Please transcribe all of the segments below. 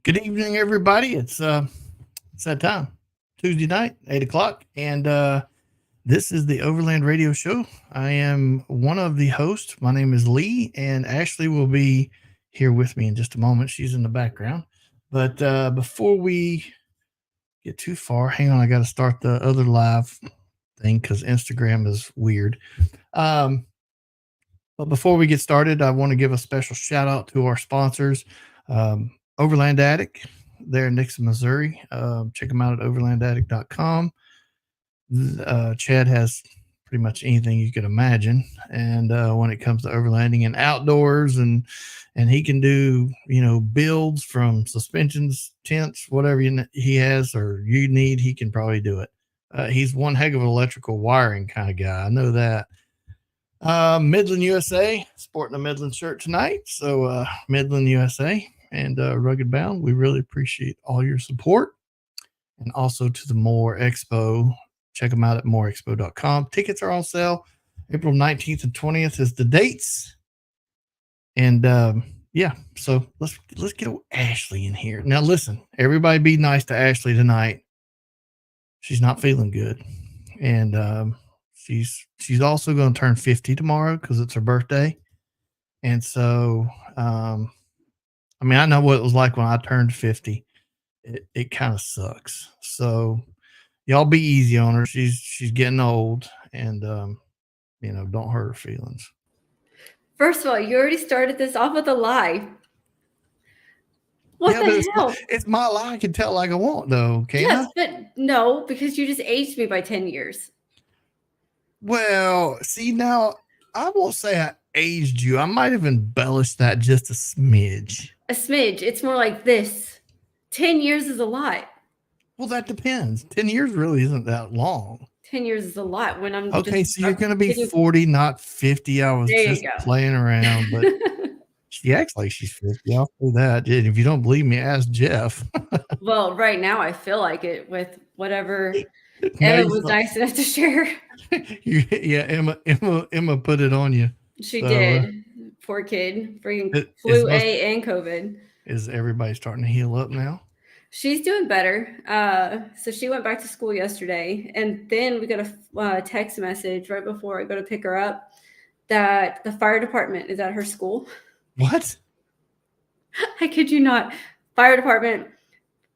Good evening, everybody. It's that time, Tuesday night, 8 o'clock, and this is the Overland Radio Show. I am one of the hosts. My name is Lee, and Ashley will be here with me in just a moment. She's in the background. But before we get too far, hang on. I got to start the other live thing because Instagram is weird. But before we get started, I want to give a special shout out to our sponsors, Overland Attic. They're in Nixon, Missouri. Check them out at overlandaddict.com. Chad has pretty much anything you could imagine. And when it comes to overlanding and outdoors, and he can do, builds from suspensions, tents, whatever he has or you need, he can probably do it. He's one heck of an electrical wiring kind of guy. I know that. Midland USA, sporting a Midland shirt tonight. So Midland USA and Rugged Bound, we really appreciate all your support. And also to the More Expo, check them out at moreexpo.com. Tickets are on sale. April 19th and 20th is the dates. And yeah, so let's get Ashley in here. Now listen, everybody be nice to Ashley tonight. She's not feeling good. And she's also going to turn 50 tomorrow because it's her birthday. And so I know what it was like when I turned 50. It kind of sucks. So y'all be easy on her. She's getting old, and don't hurt her feelings. First of all, you already started this off with a lie. What the hell? It's my lie. I can tell like I want, though. Yes, but no, because you just aged me by 10 years. Well, see, now I won't say I aged you. I might have embellished that just a smidge. A smidge. It's more like this. 10 years is a lot. Well, that depends. 10 years really isn't that long. 10 years is a lot when I'm okay. So you're going to be 40, not 50. I was just playing around, but she acts like she's 50. I'll say that. And if you don't believe me, ask Jeff. Well, right now I feel like it with whatever Emma was nice enough to share. Yeah, Emma put it on you. She did. Poor kid. Freaking flu A and COVID. Is everybody starting to heal up now? She's doing better. So she went back to school yesterday, and then we got a text message right before I go to pick her up that the fire department is at her school. What? I kid you not. Fire department,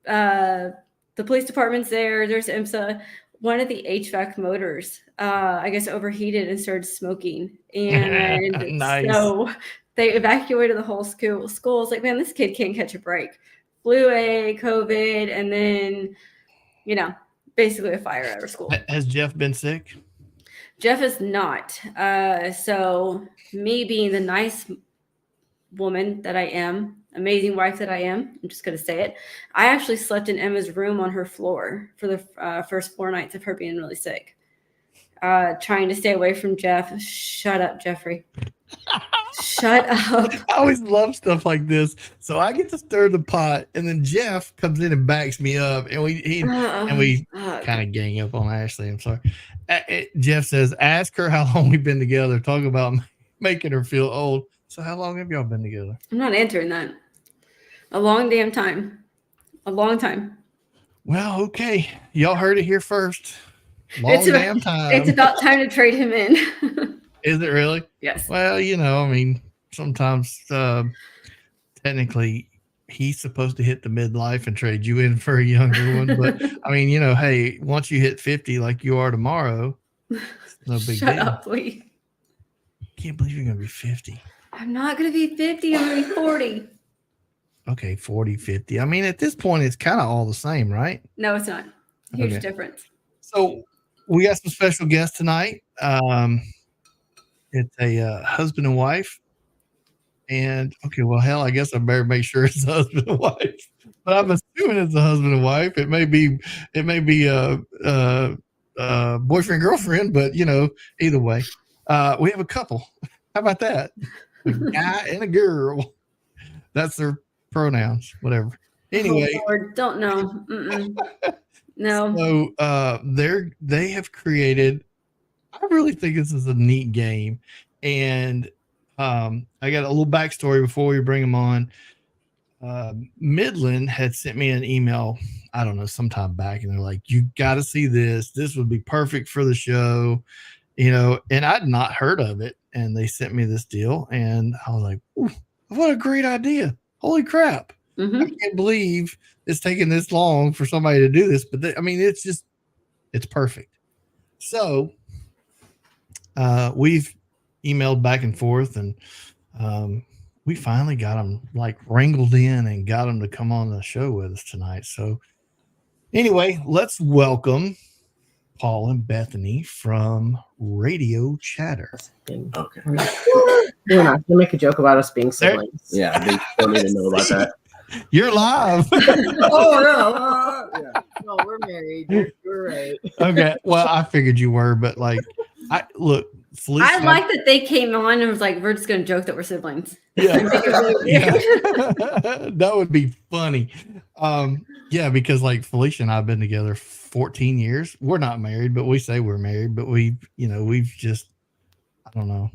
the police department's there. There's IMSA. One of the HVAC motors, I guess, overheated and started smoking. And nice. So they evacuated the whole school. School's like, man, this kid can't catch a break. Flu A, COVID, and then, basically a fire at our school. Has Jeff been sick? Jeff is not. So me being the nice woman that I am, amazing wife that I am, I'm just going to say it. I actually slept in Emma's room on her floor for the first 4 nights of her being really sick. Trying to stay away from Jeff. Shut up, Jeffrey. Shut up. I always love stuff like this. So I get to stir the pot, and then Jeff comes in and backs me up, and we kind of gang up on Ashley. I'm sorry. Jeff says, ask her how long we've been together. Talk about making her feel old. So how long have y'all been together? I'm not answering that. A long damn time. A long time. Well, okay. Y'all heard it here first. Damn time. It's about time to trade him in. Is it really? Yes. Well, sometimes technically he's supposed to hit the midlife and trade you in for a younger one. But hey, once you hit 50 like you are tomorrow, it's no big deal. Shut up, please. Can't believe you're going to be 50. I'm not going to be 50. I'm going to be 40. Okay, 40, 50. At this point, it's kind of all the same, right? No, it's not. Huge difference. So we got some special guests tonight. It's a husband and wife. And, okay, well, hell, I guess I better make sure it's husband and wife. But I'm assuming it's a husband and wife. It may be boyfriend, girlfriend, but, either way. We have a couple. How about that? A guy and a girl. That's their pronouns, whatever. Anyway. Oh, Lord, don't know. No. So they have created, I really think this is a neat game. And I got a little backstory before we bring them on. Midland had sent me an email, I don't know, sometime back, and they're like, "You got to see this. This would be perfect for the show." And I'd not heard of it, and they sent me this deal, and I was like, "Ooh, what a great idea. Holy crap. I can't believe it's taking this long for somebody to do this." But it's perfect. So we've emailed back and forth, and we finally got them like wrangled in and got them to come on the show with us tonight. So anyway, let's welcome Paul and Bethany from Radio Chatter. Okay. We're not gonna make a joke about us being siblings. Yeah, they don't need to know about that. You're live. Oh no! Yeah. No, we're married. You're right. Okay. Well, I figured you were, but like, Felicia. I like that they came on and was like, "We're just going to joke that we're siblings." Yeah. Make it really weird. That would be funny. Yeah, because like Felicia and I have been together 14 years. We're not married, but we say we're married, but we've just, I don't know,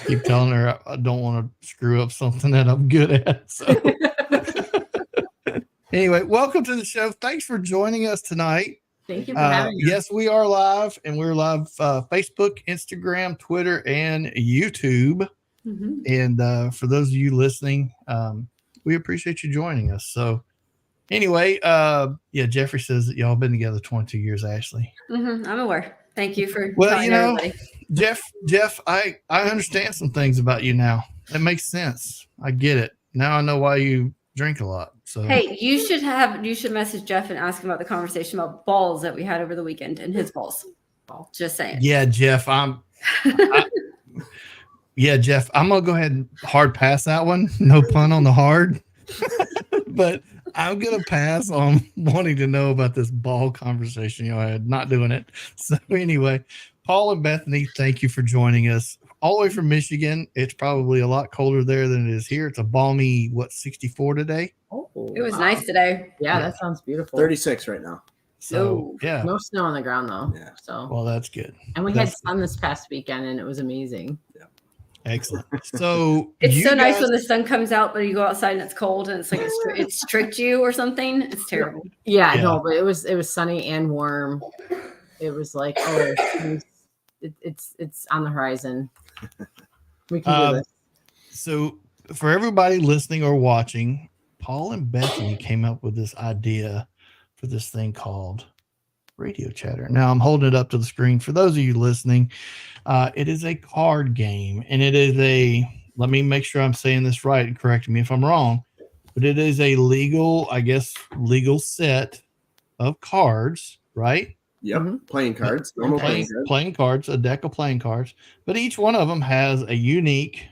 keep telling her I don't want to screw up something that I'm good at. So anyway, welcome to the show. Thanks for joining us tonight. Thank you for having us. Yes, we are live, and we're live Facebook, Instagram, Twitter, and YouTube. And for those of you listening, we appreciate you joining us. So anyway, Jeffrey says that y'all been together 22 years, Ashley. I'm aware. Thank you for telling everybody. Jeff, I understand some things about you now. It makes sense. I get it. Now I know why you drink a lot. So Hey, you should message Jeff and ask him about the conversation about balls that we had over the weekend and his balls. Just saying. Yeah, Jeff, Jeff, I'm gonna go ahead and hard pass that one. No pun on the hard. But I'm gonna pass on wanting to know about this ball conversation you had. Not doing it. So anyway, Paul and Bethany, thank you for joining us all the way from Michigan. It's probably a lot colder there than it is here. It's a balmy 64 today. Oh, It was nice today. Yeah, that sounds beautiful. 36 right now. So yeah. No snow on the ground though. Yeah. So Well, that's good. and we had sun this past weekend and it was amazing. Yeah. Excellent. So It's so nice when the sun comes out, but you go outside and it's cold and it's like it's tricked you or something. It's terrible. Yeah, no, but it was sunny and warm. It was like, it's on the horizon. We can do this. So for everybody listening or watching, Paul and Bethany came up with this idea for this thing called Radio Chatter. Now I'm holding it up to the screen. For those of you listening, it is a card game, and it is let me make sure I'm saying this right and correct me if I'm wrong, but it is a legal set of cards, right? Yep. Playing cards. Normal playing cards. Playing cards, a deck of playing cards, but each one of them has a unique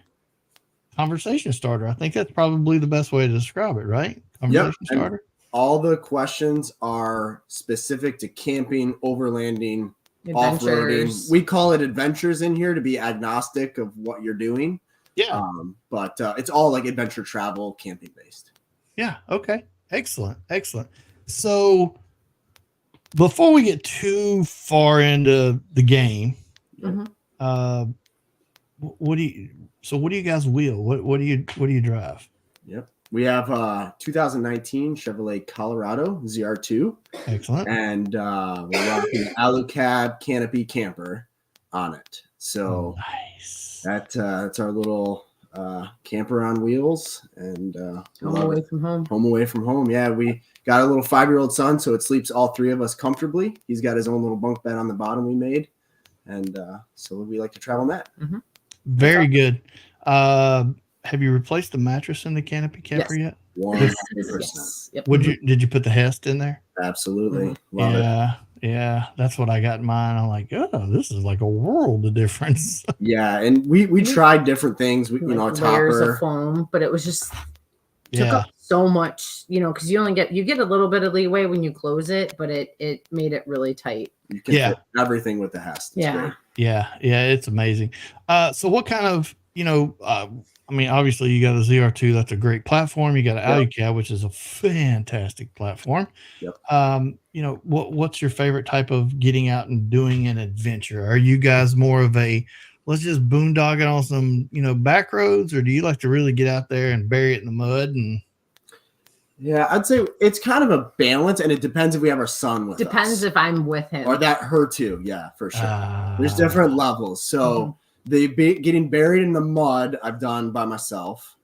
conversation starter. I think that's probably the best way to describe it, right? Conversation starter. All the questions are specific to camping, overlanding, Adventures. off-roading. We call it adventures in here to be agnostic of what you're doing. Yeah. But it's all like adventure travel, camping based. Yeah. Okay. Excellent. So before we get too far into the game, what do you guys wheel? What do you drive? Yep. We have 2019 Chevrolet Colorado ZR2. Excellent. And we're rocking Alucab canopy camper on it. So nice. That's our little camper on wheels, and home away from home. Home away from home. Yeah, we got a little 5-year-old son, so it sleeps all three of us comfortably. He's got his own little bunk bed on the bottom we made, and so we like to travel in that. Very good. Have you replaced the mattress in the canopy camper yet? 100%. Yes. Yep. Did you put the Hest in there? Absolutely. Love it. Yeah, that's what I got in mine. I'm like, oh, this is like a world of difference. Yeah, and we tried different things. We, Like a layers topper. of foam, but it was just took Yeah. up so much, because you get a little bit of leeway when you close it, but it made it really tight. You can fit everything with the Hest. It's great. Yeah, it's amazing. So what kind of, obviously you got a ZR2, that's a great platform. You got an Alucab, which is a fantastic platform. Yep. What's your favorite type of getting out and doing an adventure? Are you guys more of a, let's just boondog it on some, back roads, or do you like to really get out there and bury it in the mud? And Yeah, I'd say it's kind of a balance, and it depends if we have our son with Depends us. if I'm with him. Or that her too. Yeah, for sure. There's Ah. different levels. So getting buried in the mud, I've done by myself.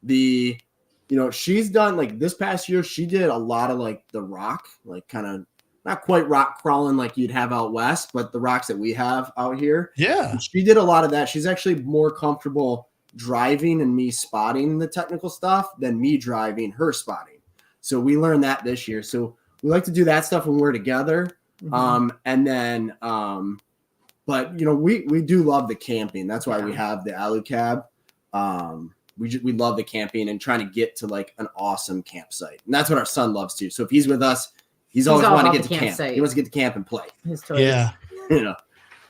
She's done like this past year, she did a lot of like the rock, like kind of not quite rock crawling like you'd have out west, but the rocks that we have out here. Yeah. She did a lot of that. She's actually more comfortable driving and me spotting the technical stuff than me driving her spotting. So we learned that this year. So we like to do that stuff when we're together. And then, but we do love the camping. That's why we have the Alu Cab. We love the camping and trying to get to like an awesome campsite. And that's what our son loves too. So if he's with us, he's always all wanting to about get the to camp. campsite. He wants to get to camp and play. His toys. Yeah.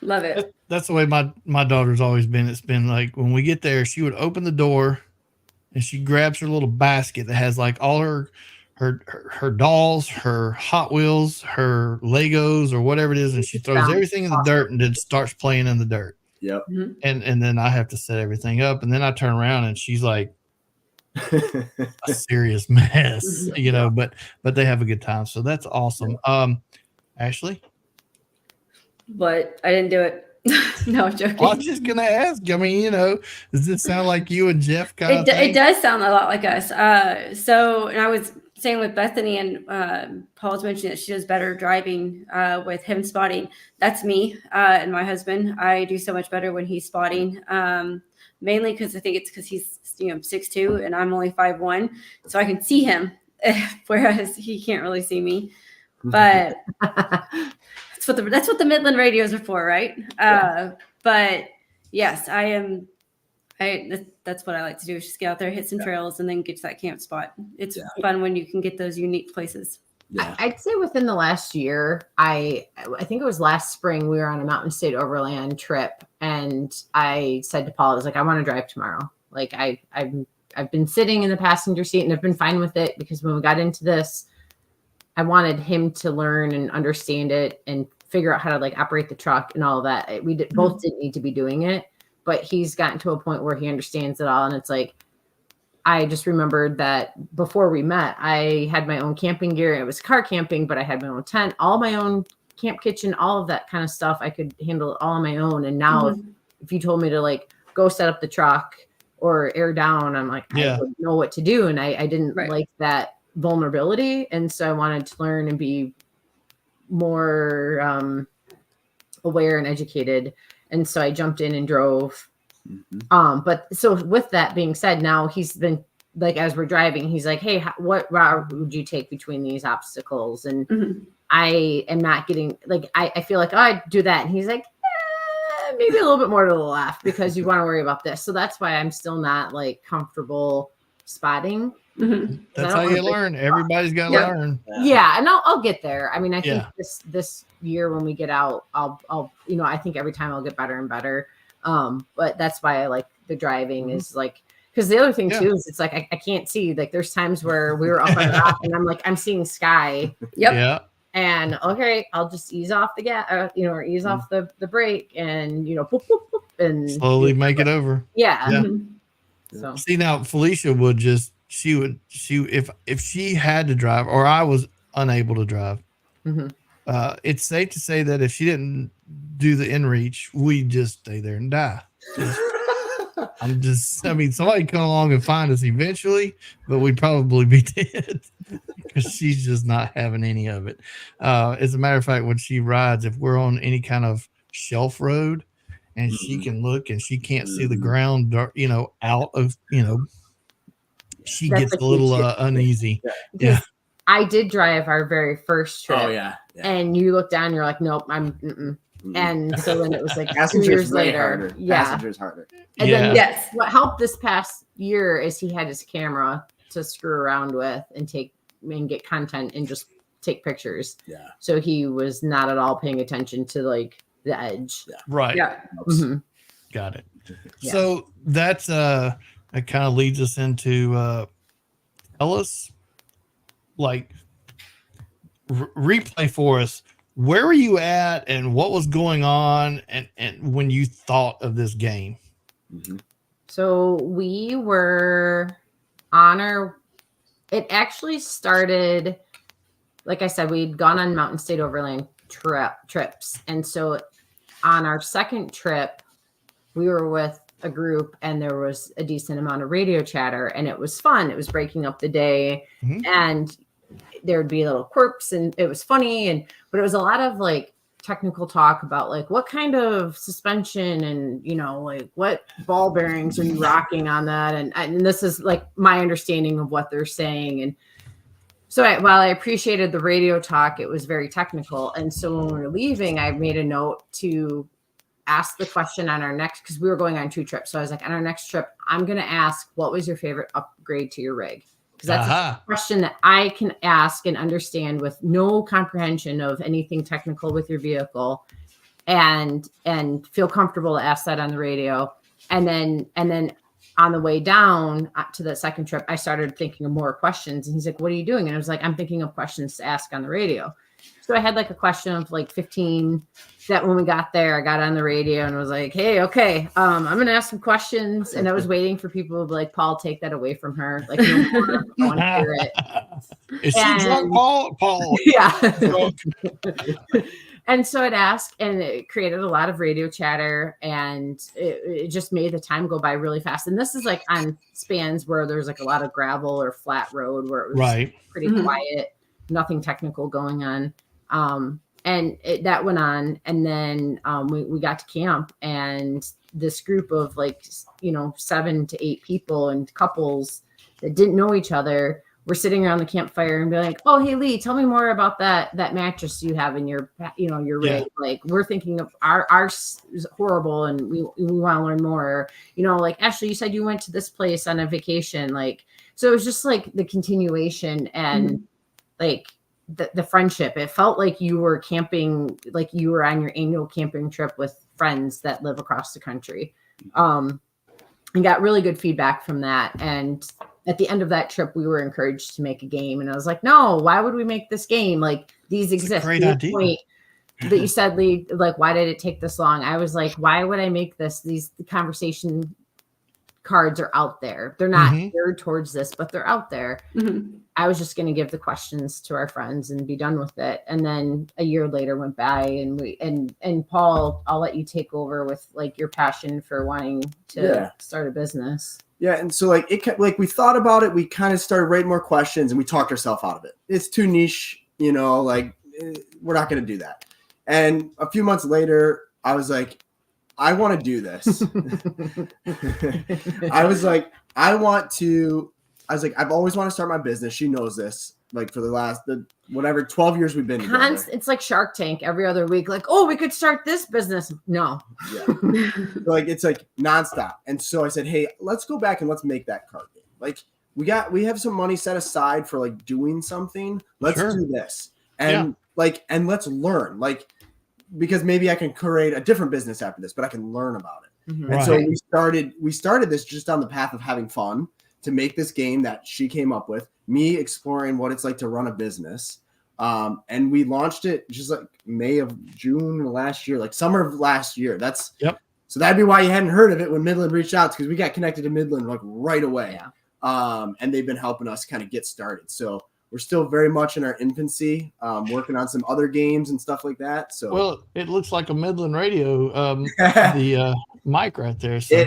Love it. That's the way my daughter's always been. It's been like when we get there, she would open the door and she grabs her little basket that has like all her dolls, her Hot Wheels, her Legos, or whatever it is, and she throws everything in the dirt and then starts playing in the dirt. Yep. And then I have to set everything up, and then I turn around and she's like a serious mess, but they have a good time. So that's awesome. Ashley? But I didn't do it. No, I'm joking. Well, I was just gonna ask. I mean, does this sound like you and Jeff kind of thing? It does sound a lot like us. And I was saying with Bethany, and Paul's mentioned that she does better driving with him spotting. That's me and my husband. I do so much better when he's spotting, mainly because I think it's because he's 6'2" and I'm only 5'1", so I can see him, whereas he can't really see me. But that's what the Midland radios are for, right? But yes, I am. That's what I like to do, is just get out there, hit some trails, and then get to that camp spot. It's fun when you can get those unique places. Yeah. I'd say within the last year, I think it was last spring, we were on a Mountain State Overland trip, and I said to Paul, I was like, I want to drive tomorrow. Like I've been sitting in the passenger seat and I've been fine with it, because when we got into this, I wanted him to learn and understand it and figure out how to like operate the truck and all of that. We both didn't need to be doing it, but he's gotten to a point where he understands it all. And it's like, I just remembered that before we met, I had my own camping gear. It was car camping, but I had my own tent, all my own camp kitchen, all of that kind of stuff. I could handle it all on my own. And now if you told me to like go set up the truck or air down, I'm like, I wouldn't know what to do. And I didn't like that vulnerability. And so I wanted to learn and be more aware and educated. And so I jumped in and drove. But so with that being said, now he's been like, as we're driving, he's like, hey, what route would you take between these obstacles? And I am not getting like, I feel like, oh, I do that. And he's like, maybe a little bit more to the left, because you want to worry about this. So that's why I'm still not like comfortable spotting. That's how you learn. Everybody's got to learn. Yeah. And I'll get there. I mean, I think this year when we get out, I'll I think every time I'll get better and better. But that's why I like the driving is like, because the other thing too is it's like I can't see. Like there's times where we were up on the rock and I'm like, I'm seeing sky. Yeah. And okay, I'll just ease off the gas, or ease off the brake, and boop, boop, boop, and slowly make it over. Yeah. So see, now Felicia would if she had to drive or I was unable to drive. It's safe to say that if she didn't do the inReach, we'd just stay there and die. Somebody come along and find us eventually, but we'd probably be dead because she's just not having any of it. As a matter of fact, when she rides, if we're on any kind of shelf road and she can look and she can't see the ground, out of, she gets a little uneasy. Yeah. I did drive our very first trip. Oh yeah. And you look down, you're like, nope, I'm. And so then it was like 2 Passengers years way later. harder. Yeah. Passengers harder. And then Yes. what helped this past year is he had his camera to screw around with and get content and just take pictures. Yeah. So he was not at all paying attention to like the edge. Yeah. Right. Yeah. Got it. Yeah. So that's that kind of leads us into tell us, like, replay for us. Where were you at and what was going on and when you thought of this game? So we were on It actually started, like I said, we'd gone on Mountain State Overland trips. And so on our second trip, we were with a group and there was a decent amount of radio chatter and it was fun. It was breaking up the day and there would be little quirks and it was funny. But it was a lot of like technical talk about like what kind of suspension and, you know, like what ball bearings are you rocking on that? And this is like my understanding of what they're saying. And so while I appreciated the radio talk, it was very technical. And so when we were leaving, I made a note to ask the question on our next, because we were going on 2 trips. So I was like, on our next trip, I'm going to ask, what was your favorite upgrade to your rig? Because that's a question that I can ask and understand with no comprehension of anything technical with your vehicle, and feel comfortable to ask that on the radio. And then on the way down to the second trip, I started thinking of more questions. And he's like, what are you doing? And I was like, I'm thinking of questions to ask on the radio. So I had like a question of like 15 that when we got there, I got on the radio and was like, hey, okay, I'm going to ask some questions. And I was waiting for people to be like, Paul, take that away from her. Like, no more, I want to hear it. Is she drunk, Paul? Paul. Yeah. And so I'd ask, and it created a lot of radio chatter, and it just made the time go by really fast. And this is like on spans where there's like a lot of gravel or flat road where it was pretty quiet, nothing technical going on. And that went on. And then we got to camp, and this group of like, 7 to 8 people and couples that didn't know each other were sitting around the campfire and be like, oh, hey, Lee, tell me more about that mattress you have in your, your rig. Like, we're thinking of ours is horrible and we want to learn more. Like, Ashley, you said you went to this place on a vacation. Like, so it was just like the continuation and like the friendship. It felt like you were camping, like you were on your annual camping trip with friends that live across the country. And got really good feedback from that. And at the end of that trip, we were encouraged to make a game. And I was like, no, why would we make this game? Like, these exist. Great idea. Point that you said, Lee, like, why did it take this long? I was like, why would I make this? The conversation cards are out there. They're not geared towards this, but they're out there. I was just going to give the questions to our friends and be done with it. And then a year later went by, and Paul, I'll let you take over with like your passion for wanting to start a business. Yeah, and so like we thought about it, we kind of started writing more questions, and we talked ourselves out of it. It's too niche, like we're not going to do that. And a few months later, I was like, I want to do this. I was like, I've always wanted to start my business. She knows this. Like for the last 12 years we've been together. It's like Shark Tank every other week. Like, oh, we could start this business. No. Yeah. Like it's like nonstop. And so I said, hey, let's go back and let's make that card game. Like we have some money set aside for like doing something. Let's do this. And and let's learn. Like, because maybe I can create a different business after this, but I can learn about it. And so we started this just on the path of having fun to make this game that she came up with, me exploring what it's like to run a business. And we launched it just like June last year, like summer of last year. So that'd be why you hadn't heard of it when Midland reached out, because we got connected to Midland like right away. And they've been helping us kind of get started. So we're still very much in our infancy, working on some other games and stuff like that. So, well, it looks like a Midland Radio, the mic right there. So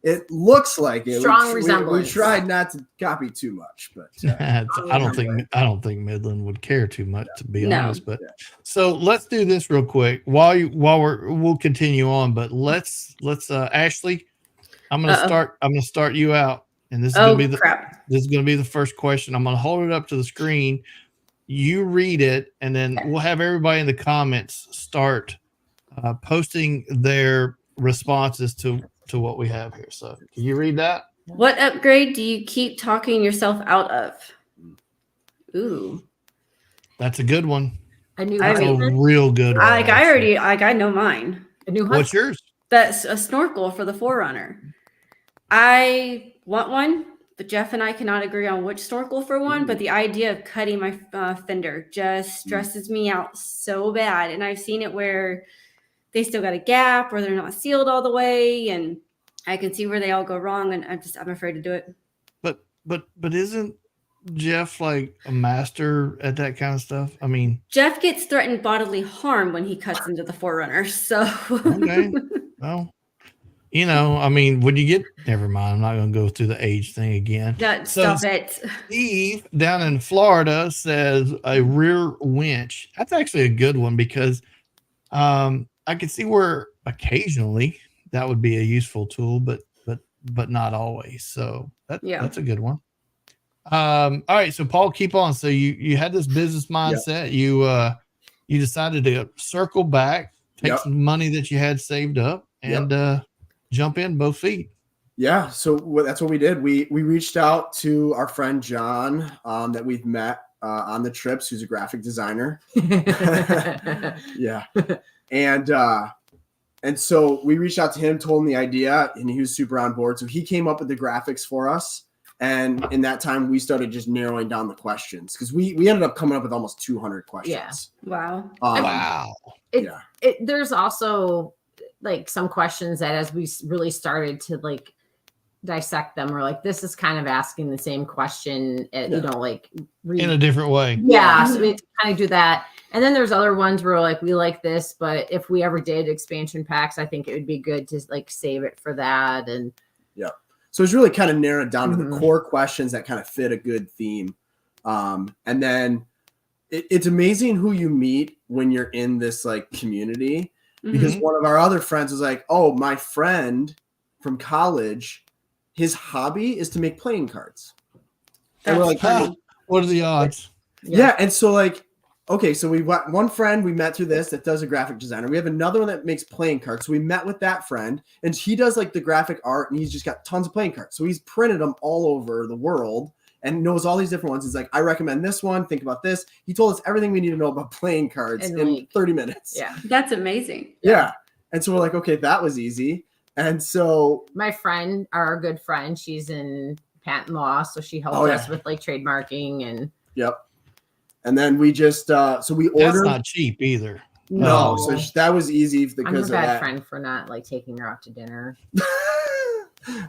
it looks like it. Strong resemblance. We tried not to copy too much, but I don't think Midland would care too much, to be honest. But so let's do this real quick we'll continue on. But let's Ashley, I'm gonna start you out. And this is going to be the first question. I'm going to hold it up to the screen. You read it, and then we'll have everybody in the comments start posting their responses to what we have here. So can you read that? What upgrade do you keep talking yourself out of? Ooh. That's a good one. That's a real good one. I know mine. What's yours? That's a snorkel for the 4Runner. I want one, but Jeff and I cannot agree on which snorkel for one. But the idea of cutting my fender just stresses me out so bad. And I've seen it where they still got a gap or they're not sealed all the way. And I can see where they all go wrong. And I'm afraid to do it. But isn't Jeff like a master at that kind of stuff? I mean, Jeff gets threatened bodily harm when he cuts into the Forerunner. So okay. Well, you know, I mean, when you get, never mind, I'm not going to go through the age thing again. Yeah, So stop it. Steve down in Florida says a rear winch. That's actually a good one because I can see where occasionally that would be a useful tool, but not always. So that's a good one. All right, so Paul, keep on. So you had this business mindset. You decided to circle back, take some money that you had saved up, and jump in both feet. Yeah, so that's what we did. We reached out to our friend John that we've met on the trips, who's a graphic designer. Yeah, and so we reached out to him, told him the idea, and he was super on board. So he came up with the graphics for us, and in that time we started just narrowing down the questions because we ended up coming up with almost 200 questions. Yeah. Wow. Wow. There's also like some questions that as we really started to like dissect them, we're like, this is kind of asking the same question, you know, like in a different way. Yeah. So we kind of do that. And then there's other ones where like, we like this, but if we ever did expansion packs, I think it would be good to like save it for that. And so it's really kind of narrowed down to the core questions that kind of fit a good theme. And then it's amazing who you meet when you're in this like community, because one of our other friends was like, oh, my friend from college, his hobby is to make playing cards. And we're like, what are the odds? Yeah. And so like, okay, so we've got one friend we met through this that does a graphic designer. We have another one that makes playing cards. So we met with that friend, and he does like the graphic art, and he's just got tons of playing cards. So he's printed them all over the world and knows all these different ones. He's like, I recommend this one. Think about this. He told us everything we need to know about playing cards in like 30 minutes. Yeah. That's amazing. Yeah. And so we're like, okay, that was easy. And so my friend, our good friend, she's in patent law. So she helped us with like trademarking and. Yep. And then we just, so we ordered. That's not cheap either. No. So that was easy because I'm her of bad that. friend for not like taking her out to dinner.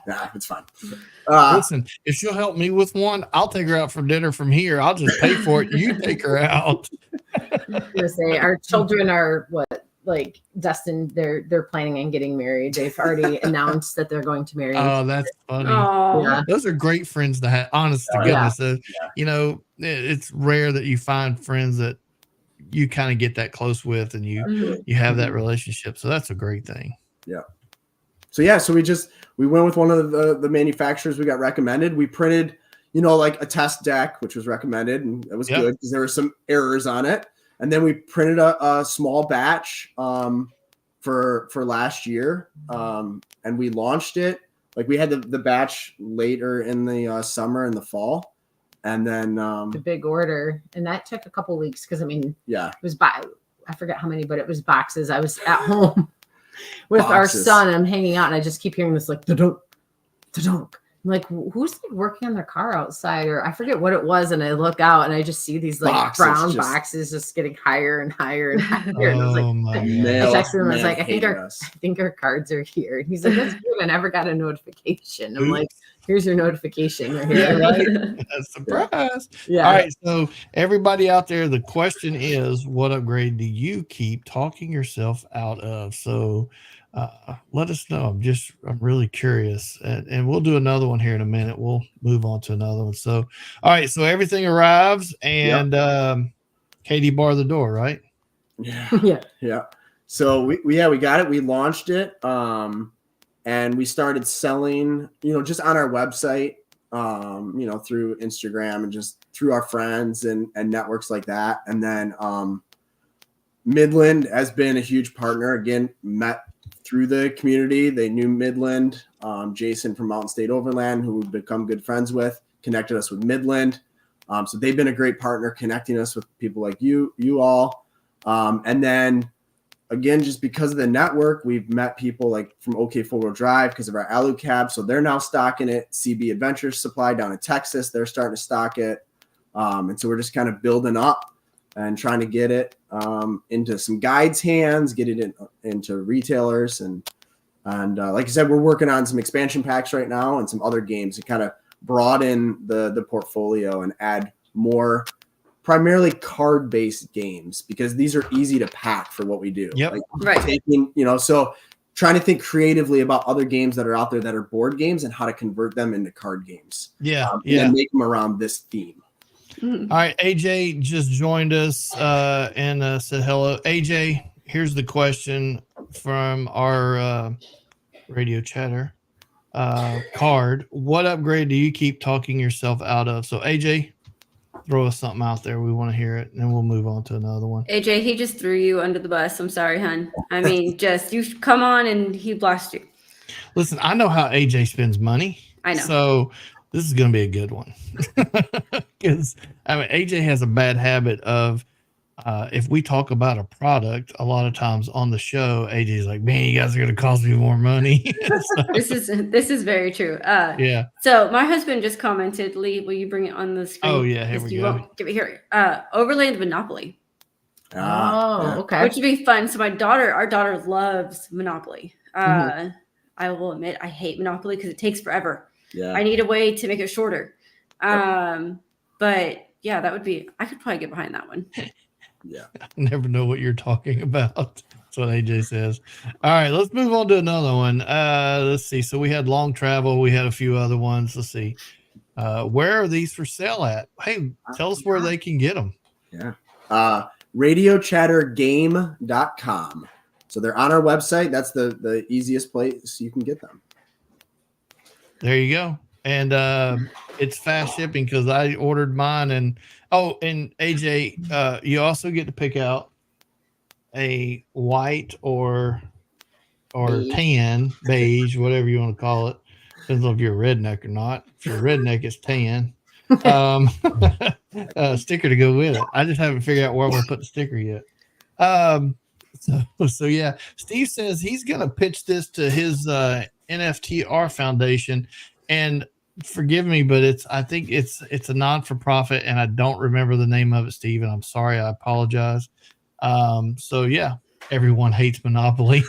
Nah, it's fine. Listen, if she'll help me with one, I'll take her out for dinner from here. I'll just pay for it. You take her out. I was gonna say our children are like destined. They're planning on getting married. They've already announced that they're going to marry. Oh, that's funny. Oh, Those are great friends to have. Honest to goodness, you know, it's rare that you find friends that you kind of get that close with, and you have that relationship. So that's a great thing. Yeah. So we went with one of the manufacturers we got recommended. We printed, you know, like a test deck, which was recommended, and it was good because there were some errors on it. And then we printed a small batch for last year, and we launched it. Like we had the batch later in the summer and the fall, and then the big order, and that took a couple weeks because I mean, it was I forget how many, but it was boxes. I was at home with our son, and I'm hanging out, and I just keep hearing this like the dunk. I'm like, who's like working on their car outside, or I forget what it was, and I look out and I just see these like brown boxes just getting higher and higher and higher. And I was like, I texted him, I was like, I think our cards are here. And he's like, that's good. I never got a notification. I'm like, here's your notification. Right here. That's surprise. Yeah. All right. So everybody out there, the question is, what upgrade do you keep talking yourself out of? So let us know. I'm really curious, and we'll do another one here in a minute. We'll move on to another one. So, all right. So everything arrives, and Katie barred the door, right? Yeah. So we got it. We launched it. And we started selling, you know, just on our website, you know, through Instagram and just through our friends and networks like that. And then Midland has been a huge partner. Again, met through the community. They knew Midland. Jason from Mountain State Overland, who we've become good friends with, connected us with Midland. So they've been a great partner connecting us with people like you all. And then again, just because of the network, we've met people like from OK 4-Wheel Drive because of our Alu cab. So they're now stocking it. CB Adventure Supply down in Texas, they're starting to stock it. And so we're just kind of building up and trying to get it into some guides' hands, get it into retailers. And like I said, we're working on some expansion packs right now and some other games to kind of broaden the portfolio and add more primarily card-based games, because these are easy to pack for what we do. Yep. Like Right. taking, so trying to think creatively about other games that are out there that are board games and how to convert them into card games. Yeah. And Yeah. then make them around this theme. Mhm. All right, AJ just joined us and said hello. AJ, here's the question from our radio chatter card. What upgrade do you keep talking yourself out of? So AJ, throw us something out there. We want to hear it, and then we'll move on to another one. AJ, he just threw you under the bus. I'm sorry, hun. I mean, just you come on and he lost you. Listen, I know how AJ spends money. I know. So this is going to be a good one. Because AJ has a bad habit of if we talk about a product, a lot of times on the show, AJ's like, "Man, you guys are going to cost me more money." So, This is very true. yeah. So my husband just commented, Lee, will you bring it on the screen? Oh, yeah, here Yes, we you go. won't give it here. Overland Monopoly, Yeah. Okay. which would be fun. So our daughter loves Monopoly. Mm-hmm. I will admit I hate Monopoly because it takes forever. Yeah. I need a way to make it shorter. But yeah, I could probably get behind that one. Yeah. Never know what you're talking about. That's what AJ says. All right, let's move on to another one. Let's see. So we had long travel. We had a few other ones. Let's see. Where are these for sale at? Hey, tell us where they can get them. Yeah. RadioChatterGame.com. So they're on our website. That's the easiest place you can get them. There you go. And it's fast shipping because I ordered mine. And AJ, you also get to pick out a white or tan, beige, whatever you want to call it. Depends on if you're a redneck or not. If you're a redneck, it's tan. Sticker to go with it. I just haven't figured out where I'm going to put the sticker yet. So yeah, Steve says he's going to pitch this to his NFTR Foundation, and forgive me, but I think it's a non-for-profit, and I don't remember the name of it, Steve, and I'm sorry. I apologize. So yeah, everyone hates Monopoly.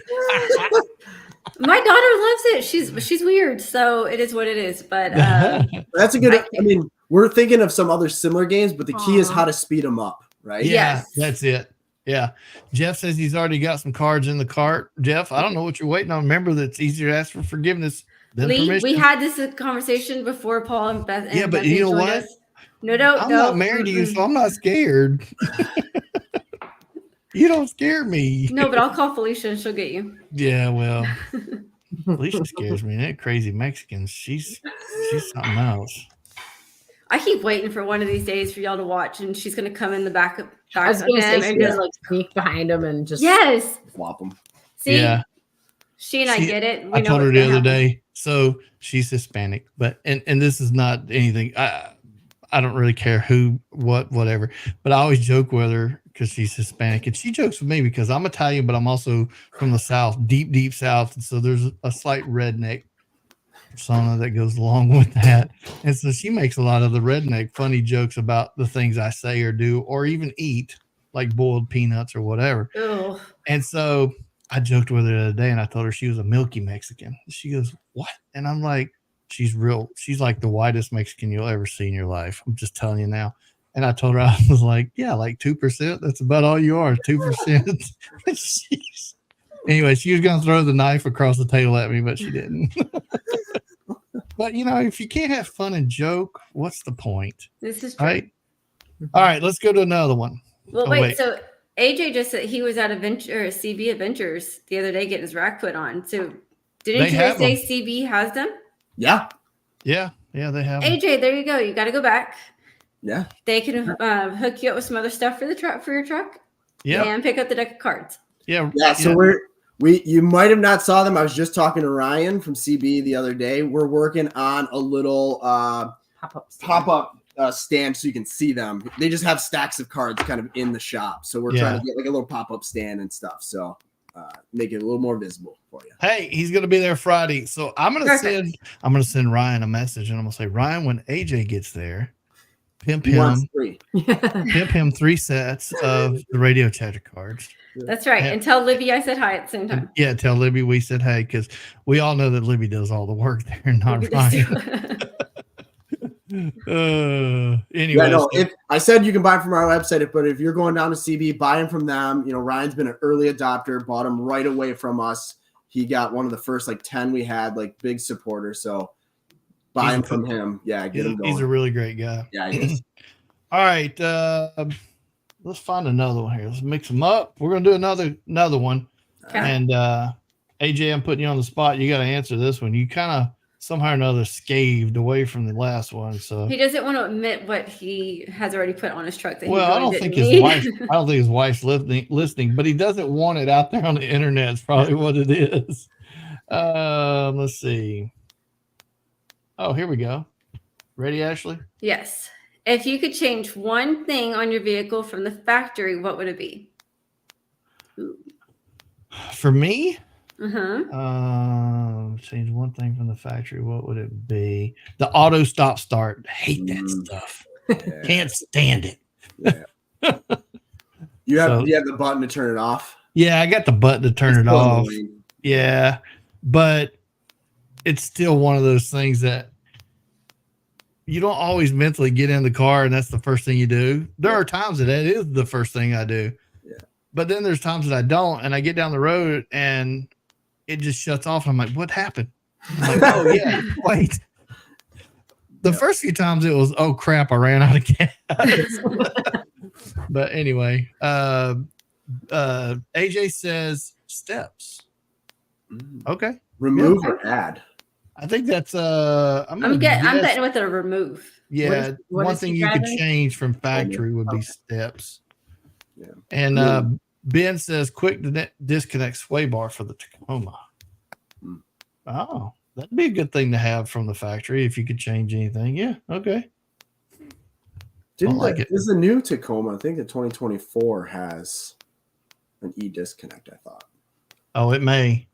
My daughter loves it. She's weird, so it is what it is. But That's a good. I mean, we're thinking of some other similar games, but the key is how to speed them up, right? Yeah, Yes. that's it. Yeah. Jeff says he's already got some cards in the cart. Jeff, I don't know what you're waiting on. Remember that it's easier to ask for forgiveness than Lee, permission. we had this conversation before Paul and Beth. And Yeah, but Bethany you know joined what? us. No. I'm not married to you, so I'm not scared. You don't scare me. No, but I'll call Felicia and she'll get you. Yeah, well, Alicia scares me. That crazy Mexican, she's something else. I keep waiting for one of these days for y'all to watch, and she's gonna come in the back of I was going to say, them so and you just like sneak behind him and just. yes. Swap them. See, Yeah. she and I See, get it. We I know told her what's the gonna other happen. day. So she's Hispanic, but and this is not anything. I don't really care whatever. But I always joke with her because she's Hispanic, and she jokes with me because I'm Italian, but I'm also from the South, deep South, and so there's a slight redneck persona that goes along with that. And so she makes a lot of the redneck funny jokes about the things I say or do or even eat, like boiled peanuts or whatever. Ugh. And so I joked with her the other day, and I told her she was a milky Mexican. She goes, "What?" And I'm like, she's like the whitest Mexican you'll ever see in your life. I'm just telling you now. And I told her, I was like, yeah, like 2%. That's about all you are, 2%. Anyway, she was going to throw the knife across the table at me, but she didn't. But, if you can't have fun and joke, what's the point? This is true. Right? All right, let's go to another one. Well, Oh, wait, wait. So AJ just said he was at CB Adventures the other day getting his rack put on. So didn't They you have guys say CB has them? Yeah. Yeah, they have. them. AJ, there you go. You got to go back. Yeah. They can hook you up with some other stuff for your truck. Yeah, And pick up the deck of cards. yeah. Yeah. So you might have not saw them. I was just talking to Ryan from CB the other day. We're working on a little pop-up stand so you can see them. They just have stacks of cards kind of in the shop. So we're trying to get like a little pop-up stand and stuff. So make it a little more visible for you. Hey, he's gonna be there Friday. So I'm gonna send Ryan a message, and I'm gonna say, Ryan, when AJ gets there, pimp He wants him 3 sets of the radio chatter cards. That's right. Yeah. And tell Libby I said hi at the same time. Yeah, tell Libby we said hey, because we all know that Libby does all the work there, not Libby does Ryan. too. Anyway, Yeah, no, so- if I said you can buy them from our website, but if you're going down to CB, buy them from them. Ryan's been an early adopter, bought them right away from us. He got one of the first 10 we had, big supporters. So buy He's them a- from him. Yeah, get them going. he's a really great guy. Yeah, he is. All right, let's find another one here. Let's mix them up. We're gonna do another one. Okay. And AJ, I'm putting you on the spot. You got to answer this one. You kind of somehow or another scathed away from the last one. So, He doesn't want to admit what he has already put on his truck. That well, he I really don't think didn't his need. wife. I don't think his wife's listening, but he doesn't want it out there on the internet. It's probably what it is. Let's see. Oh, here we go. Ready, Ashley? Yes. If you could change one thing on your vehicle from the factory, what would it be? For me, Uh-huh. change one thing from the factory. What would it be? The auto stop start. Hate that stuff. Yeah, Can't stand it. yeah. You have So- the button to turn it off. Yeah, I got the button to turn It's it still off. annoying. Yeah, but it's still one of those things that you don't always mentally get in the car and that's the first thing you do. There are times that is the first thing I do. Yeah. But then there's times that I don't, and I get down the road and it just shuts off. I'm like, what happened? I'm like, oh yeah, wait. The Yeah. first few times it was, oh crap, I ran out of gas. But anyway, AJ says steps. Okay. Remove or add? I think that's I'm betting with a remove. yeah, what one is thing he you could driving? change from factory would be Okay. steps. Yeah. And Ben says quick disconnect sway bar for the Tacoma. Hmm. Oh, that'd be a good thing to have from the factory if you could change anything. Yeah, okay. Didn't like it. This is a new Tacoma. I think the 2024 has an e-disconnect, I thought. Oh, it may.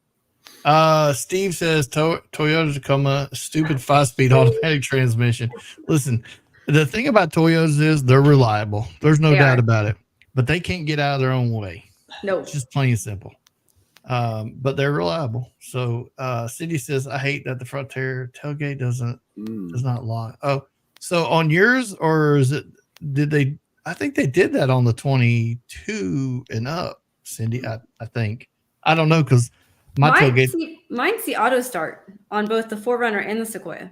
Steve says Toyota Tacoma, stupid 5-speed automatic transmission. Listen, the thing about Toyotas is they're reliable. There's no They doubt are. about it. But they can't get out of their own way. No. It's just plain and simple. But they're reliable. So Cindy says, I hate that the front tailgate does not lock. Oh, so on yours, or is it I think they did that on the 22 and up, Cindy. I think. I don't know because my tailgate, Mine's the auto start on both the 4Runner and the Sequoia.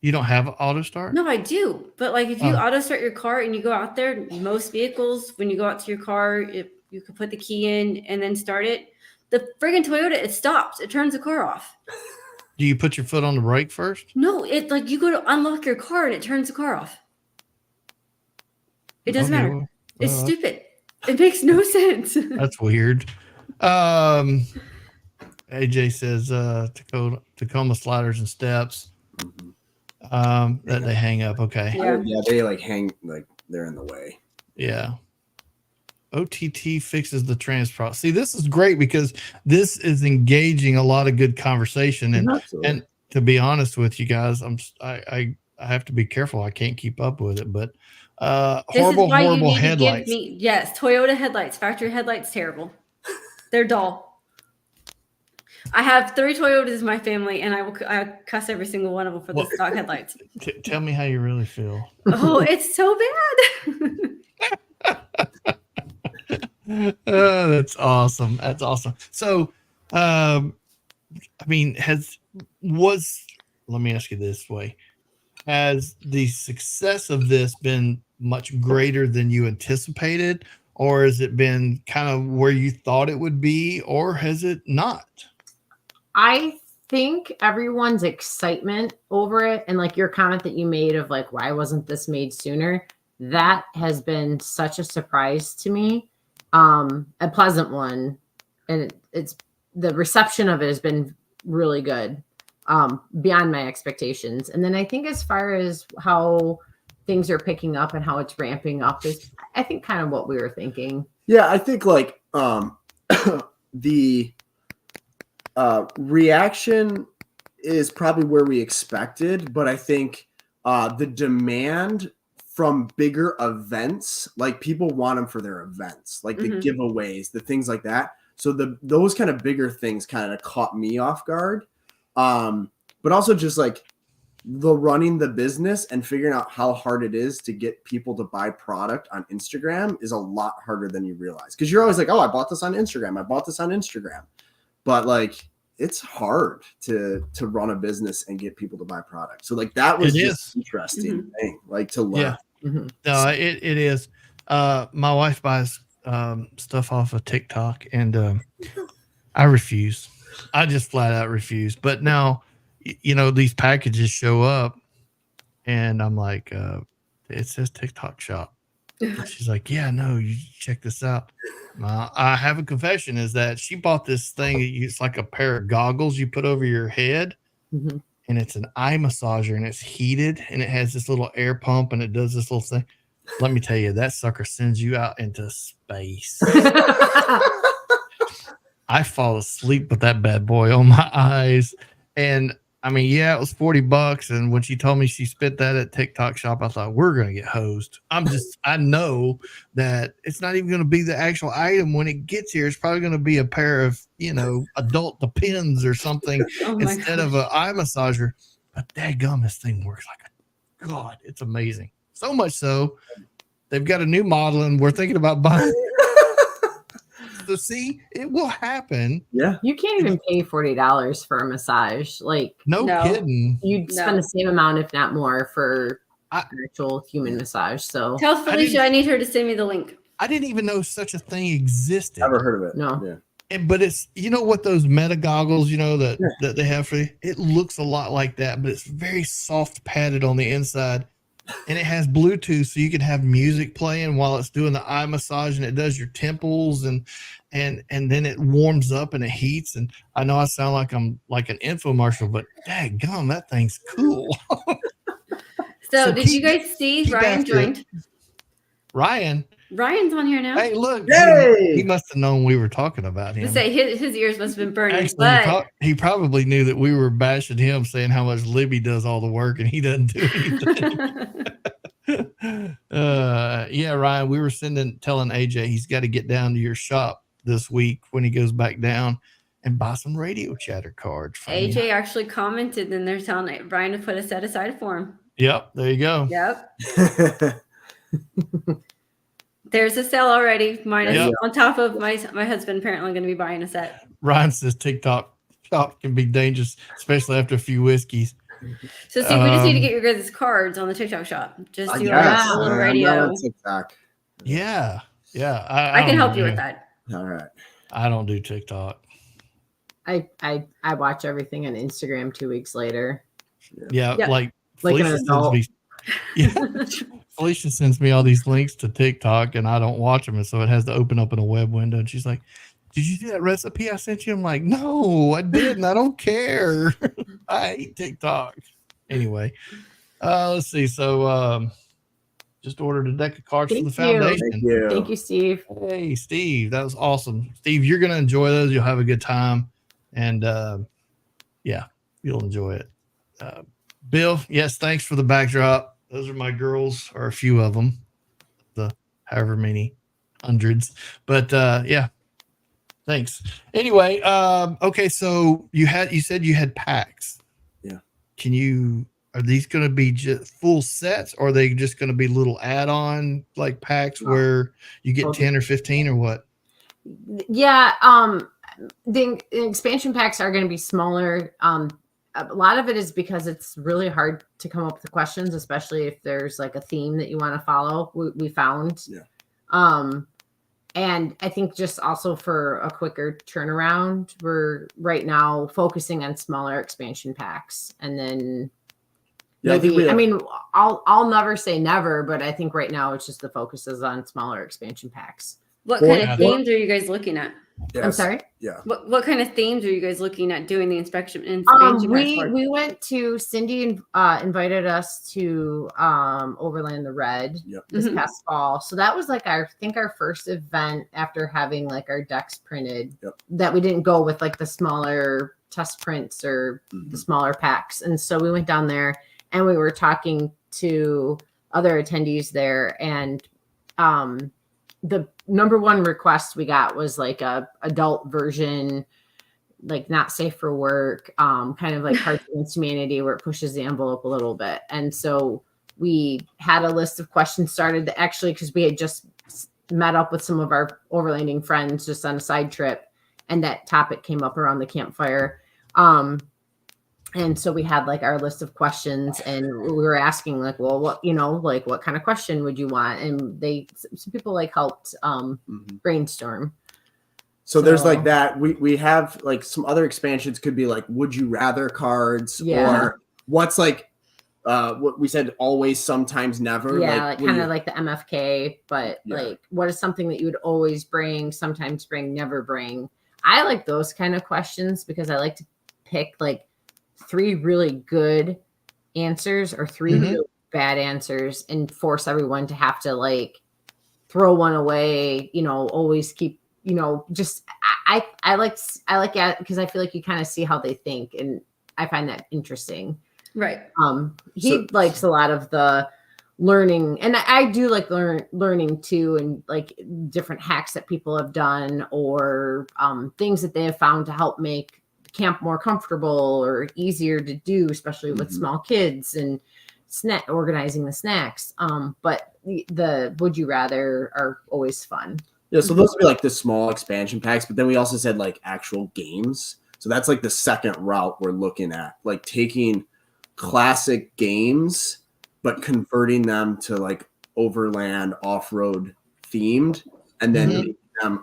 you don't have auto start? No, I do. But if you Oh. auto start your car and you go out there, most vehicles, when you go out to your car, if you could put the key in and then start it, the friggin' Toyota, it stops. It turns the car off. Do you put your foot on the brake first? No, it you go to unlock your car and it turns the car off. It doesn't Okay, matter. well, It's well, stupid. It makes no sense. That's weird. AJ says Tacoma sliders and steps that they hang up. Okay. Yeah. Yeah, they hang they're in the way. Yeah. OTT fixes the transport. See, this is great because this is engaging a lot of good conversation. And Absolutely. and to be honest with you guys, I have to be careful. I can't keep up with it, but horrible headlights. Yes, Toyota headlights, factory headlights, terrible. They're dull. I have 3 Toyotas in my family, and I cuss every single one of them for the Well- stock headlights. Tell me how you really feel. Oh, it's so bad. That's awesome. That's awesome. So, I mean, let me ask you this way. Has the success of this been much greater than you anticipated, or has it been kind of where you thought it would be, or has it not? I think everyone's excitement over it and your comment that you made of why wasn't this made sooner? That has been such a surprise to me. A pleasant one. And it's the reception of it has been really good. Beyond my expectations. And then I think as far as how things are picking up and how it's ramping up is I think kind of what we were thinking. Yeah, I think the reaction is probably where we expected, but I think the demand from bigger events, people want them for their events, the giveaways, the things like that. So those kind of bigger things kind of caught me off guard. But also just the running the business and figuring out how hard it is to get people to buy product on Instagram is a lot harder than you realize. Because you're always like, oh, I bought this on Instagram. I bought this on Instagram. But like, it's hard to run a business and get people to buy product. So like that was It just is. interesting thing, like to learn. Yeah. Mhm. No, it is. My wife buys stuff off of TikTok, and I refuse. I just flat out refuse. But now, you know, these packages show up, and I'm like, it says TikTok shop. And she's like, yeah, no, you check this out. I have a confession is that she bought this thing. It's like a pair of goggles you put over your head, Mhm. and it's an eye massager, and it's heated, and it has this little air pump, and it does this little thing. Let me tell you, that sucker sends you out into space. I fall asleep with that bad boy on my eyes. And I mean, yeah, it was $40. And when she told me she spent that at TikTok shop, I thought, we're going to get hosed. I know that it's not even going to be the actual item when it gets here. It's probably going to be a pair of, you know, adult Depends or something Oh my instead of an eye massager. But dadgum, this thing works like a god. It's amazing. So much so, they've got a new model and we're thinking about buying. So see, it will happen. Yeah. You can't even pay $40 for a massage. Like No No. kidding. you'd No. spend the same amount, if not more, for I- an actual human massage. So Tell Felicia I need her to send me the link. I didn't even know such a thing existed. Never heard of it. No. Yeah. But it's, you know what, those meta goggles, you know, that, Yeah. that they have for you, it looks a lot like that, but it's very soft padded on the inside, and it has Bluetooth, so you can have music playing while it's doing the eye massage, and it does your temples, and then it warms up and it heats. And I know I sound like I'm like an infomercial, but daggum, that thing's cool. So, So did you keep- guys see keep Ryan after it. joined? Ryan, Ryan's on here now. hey, look, Yay! he must have known we were talking about To him. say his ears must have been burning, Actually, but he probably knew that we were bashing him, saying how much Libby does all the work and he doesn't do anything. Yeah, Ryan, we were telling AJ he's got to get down to your shop this week when he goes back down and buy some radio chatter cards. For you. AJ actually commented, and they're telling Ryan to put a set aside for him. Yep, there you go. Yep. There's a sale already. Minus Yep. on top of my husband apparently going to be buying a set. Ryan says TikTok shop can be dangerous, especially after a few whiskeys. So see, we just need to Um, get your guys' cards on the TikTok shop. Just do Yes. a little I'm radio. on TikTok. Yeah, yeah. I can don't help you know. with that. All right. I don't do TikTok. I watch everything on Instagram 2 weeks later. Yeah, Yeah. like Like an Felicia sends adult. me. Yeah, Felicia sends me all these links to TikTok, and I don't watch them, and so it has to open up in a web window. And she's like, "Did you see that recipe I sent you?" I'm like, "No, I didn't. I don't care. I hate TikTok." Anyway, let's see. So, just ordered a deck of cards for the Thank you. foundation. Thank you. Thank you, Steve. Hey, Steve, that was awesome. Steve, you're gonna enjoy those. You'll have a good time, and yeah, you'll enjoy it. Bill, yes, thanks for the backdrop. Those are my girls, or a few of them, the however many hundreds. But yeah, thanks. Anyway, okay, so you said you had packs. Yeah. Are these going to be just full sets, or are they just going to be little add-on like packs No. where you get Okay. 10 or 15 or what? Yeah, the expansion packs are going to be smaller. A lot of it is because it's really hard to come up with the questions, especially if there's like a theme that you want to follow. We found, Yeah. And I think just also for a quicker turnaround, we're right now focusing on smaller expansion packs, and then Yeah, I think maybe. we I have- mean, I'll never say never, but I think right now it's just the focus is on smaller expansion packs. What Or- kind of themes are you guys looking at? Yes. I'm sorry. Yeah. What kind of themes are you guys looking at doing the expansion packs for? We went to Cindy invited us to Overland the Red Yep. this Mhm. past fall. So that was like our first event after having like our decks printed. Yep. That we didn't go with like the smaller test prints or the Mhm. smaller packs. And so we went down there and we were talking to other attendees there, and the number one request we got was like a adult version like not safe for work, kind of like Cards Against Humanity, where it pushes the envelope a little bit. And so we had a list of questions started to actually, because we had just met up with some of our overlanding friends just on a side trip, and that topic came up around the campfire. And so we had like our list of questions, and we were asking like, well, what, you know, like what kind of question would you want? And some people like helped brainstorm. So there's like that. We have like some other expansions could be like, would you rather cards, or what's like, what we said, always, sometimes, never. Yeah, like kind of like the MFK, but like, what is something that you would always bring, sometimes bring, never bring? I like those kind of questions because I like to pick like 3 really good answers or 3 really bad answers and force everyone to have to like throw one away, you know, always keep, you know, just I like it because I feel like you kind of see how they think, and I find that interesting. Right. He likes a lot of the learning, and I do like learning too, and like different hacks that people have done, or things that they have found to help make camp more comfortable or easier to do, especially with small kids, and organizing the snacks. But the would you rather are always fun. Yeah, so those would be like the small expansion packs, but then we also said like actual games. So that's like the second route we're looking at, like taking classic games but converting them to like overland off-road themed, and then making them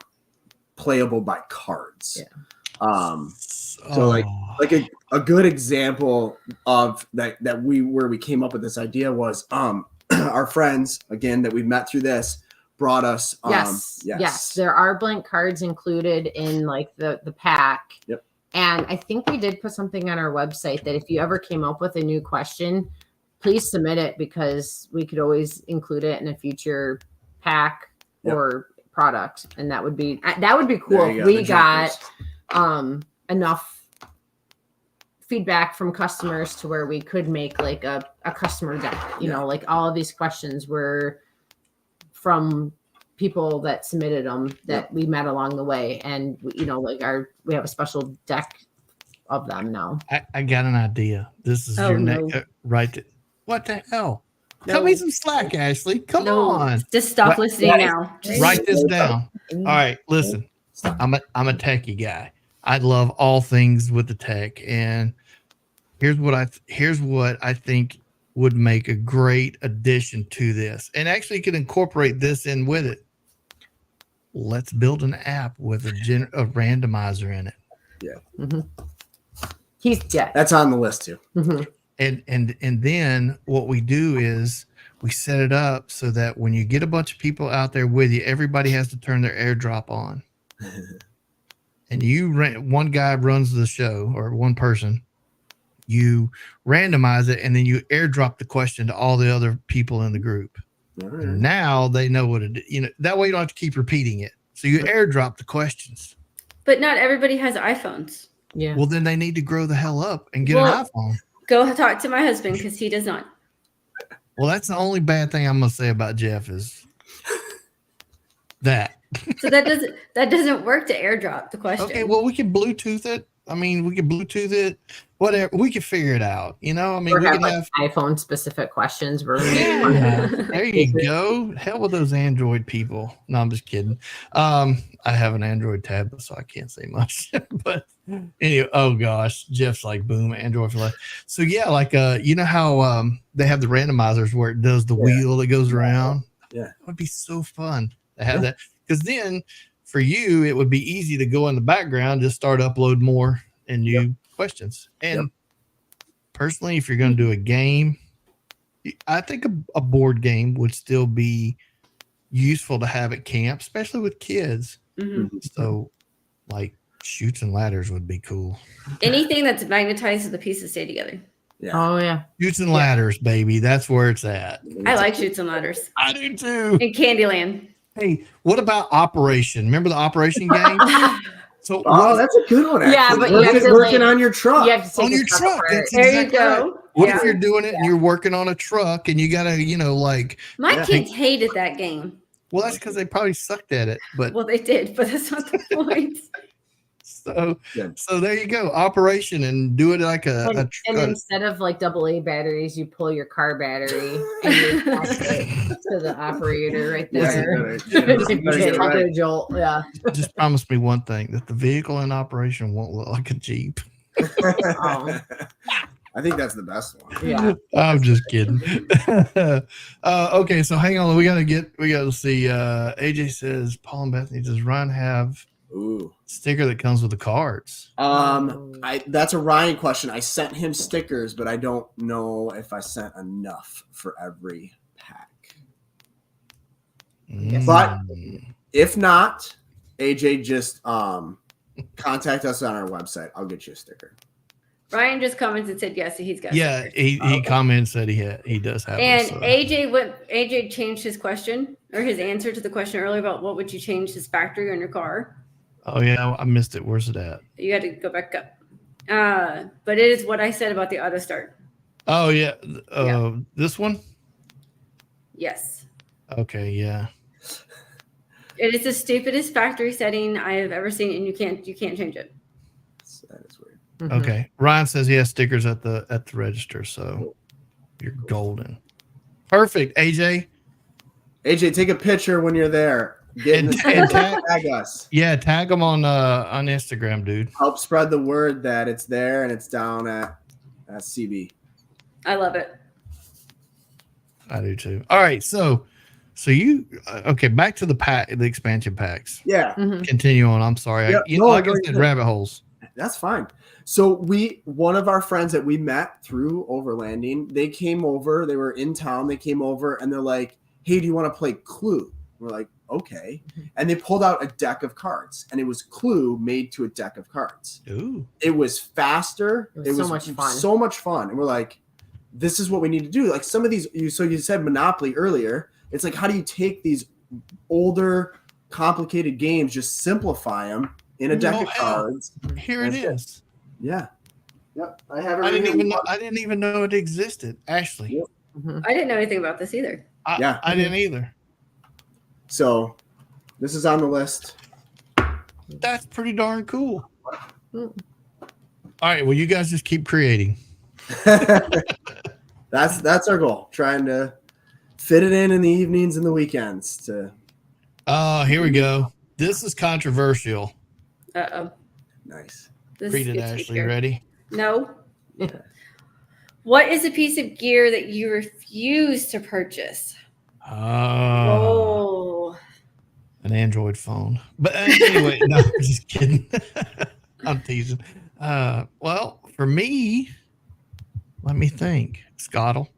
playable by cards. So like a good example of that where we came up with this idea was our friends, again, that we met through this, brought us yes, there are blank cards included in like the pack. And I think we did put something on our website that if you ever came up with a new question, please submit it, because we could always include it in a future pack or product. And that would be cool if we got enough feedback from customers to where we could make like a customer deck, you know, like all of these questions were from people that submitted them that we met along the way. And, you know, like we have a special deck of them now. I got an idea. This is your next, right? What the hell? Cut me some slack, Ashley. Come on. Just stop listening now. Just write this down. All right, listen. I'm a techie guy. I love all things with the tech, and here's what I think would make a great addition to this, and actually could incorporate this in with it. Let's build an app with a randomizer in it. That's on the list too. And then what we do is we set it up so that when you get a bunch of people out there with you, everybody has to turn their AirDrop on. And one guy runs the show, or one person. You randomize it, and then you AirDrop the question to all the other people in the group. And now they know what it is. You know, that way you don't have to keep repeating it. So you AirDrop the questions. But not everybody has iPhones. Yeah. Well, then they need to grow the hell up and get an iPhone. Go talk to my husband, because he does not. Well, that's the only bad thing I'm gonna say about Jeff is that. So that doesn't work to AirDrop the question. Okay, well, we can Bluetooth it. I mean, we can Bluetooth it. Whatever, we can figure it out. You know, I mean, we can have iPhone specific questions. There you go. Hell with those Android people. No, I'm just kidding. I have an Android tablet, so I can't say much. But anyway, oh gosh, Jeff's like, boom, Android for life. So yeah, like you know how they have the randomizers where it does the wheel that goes around. Yeah, it would be so fun to have that, because then for you it would be easy to go in the background, just start upload more and new questions. And personally, if you're going to do a game, I think a board game would still be useful to have at camp, especially with kids. So like Chutes and Ladders would be cool. Anything that's magnetized so the pieces stay together. Oh yeah, Chutes and Ladders, baby. That's where it's at. I like Chutes and Ladders. I do too. In Candyland. Hey, what about Operation? Remember the Operation game? So that's a good one. Actually. Yeah, but you're working on your truck. You have to on your truck. There you go. Right. What if you're doing it and you're working on a truck and you gotta, you know, like my kids hated that game. Well, that's because they probably sucked at it. But well, they did, but that's not the point. Good. So there you go. Operation and do it like And instead of like AA batteries, you pull your car battery and you pass it to the operator right Yeah, there. you better Just get it right. get a jolt. Yeah. just promise me one thing, that the vehicle in operation won't look like a Jeep. Oh. I think that's the best one. Yeah. I'm just kidding. Okay, so hang on. We gotta see. AJ says, Paul and Bethany, does Ryan have Ooh. sticker that comes with the cards? That's a Ryan question. I sent him stickers, but I don't know if I sent enough for every pack. But if not, AJ, just contact us on our website. I'll get you a sticker. Ryan just commented and said yes, he's got. Yeah, stickers. he comments that he does have. And them, so. AJ changed his question or his answer to the question earlier about what would you change his factory on your car. Oh yeah, I missed it. Where's it at? You had to go back up. But it is what I said about the auto start. Oh yeah, Yeah. This one. Yes. Okay, yeah. It is the stupidest factory setting I have ever seen, and you can't change it. That is weird. Mhm. Okay. Ryan says he has stickers at the register, so you're golden. Perfect, AJ. AJ, take a picture when you're there. Get in the And tag us. Yeah, tag them on Instagram, dude. Help spread the word that it's there and it's down at CB. I love it. I do too. All right, so you okay? Back to the expansion packs. Yeah, Mhm. Continue on. I'm sorry. Yeah, Like I go said, ahead. rabbit holes. that's fine. So one of our friends that we met through Overlanding, they came over. They were in town. They came over and they're like, "Hey, do you want to play Clue?" We're like, "Okay." And they pulled out a deck of cards, and it was Clue made to a deck of cards. Ooh. It was faster. It was so much fun. So much fun. And we're like, this is what we need to do. Like some of these, you said Monopoly earlier. It's like, how do you take these older, complicated games, just simplify them in a deck Oh, of hell. cards? Here it is. Yeah. Yep. I have it. I right here. didn't even know it existed. Ashley, Yep. Mhm. I didn't know anything about this either. Yeah. I didn't either. So this is on the list. That's pretty darn cool. Mm. All right, well, you guys just keep creating. That's our goal. Trying to fit it in the evenings and the weekends. To Here we go. This is controversial. Uh-oh. nice. This Read it, gets Ashley. weird. Ready? No. What is a piece of gear that you refuse to purchase? Oh. An Android phone. But anyway, no, I'm just kidding. I'm teasing. Well, for me, let me think. Scottle.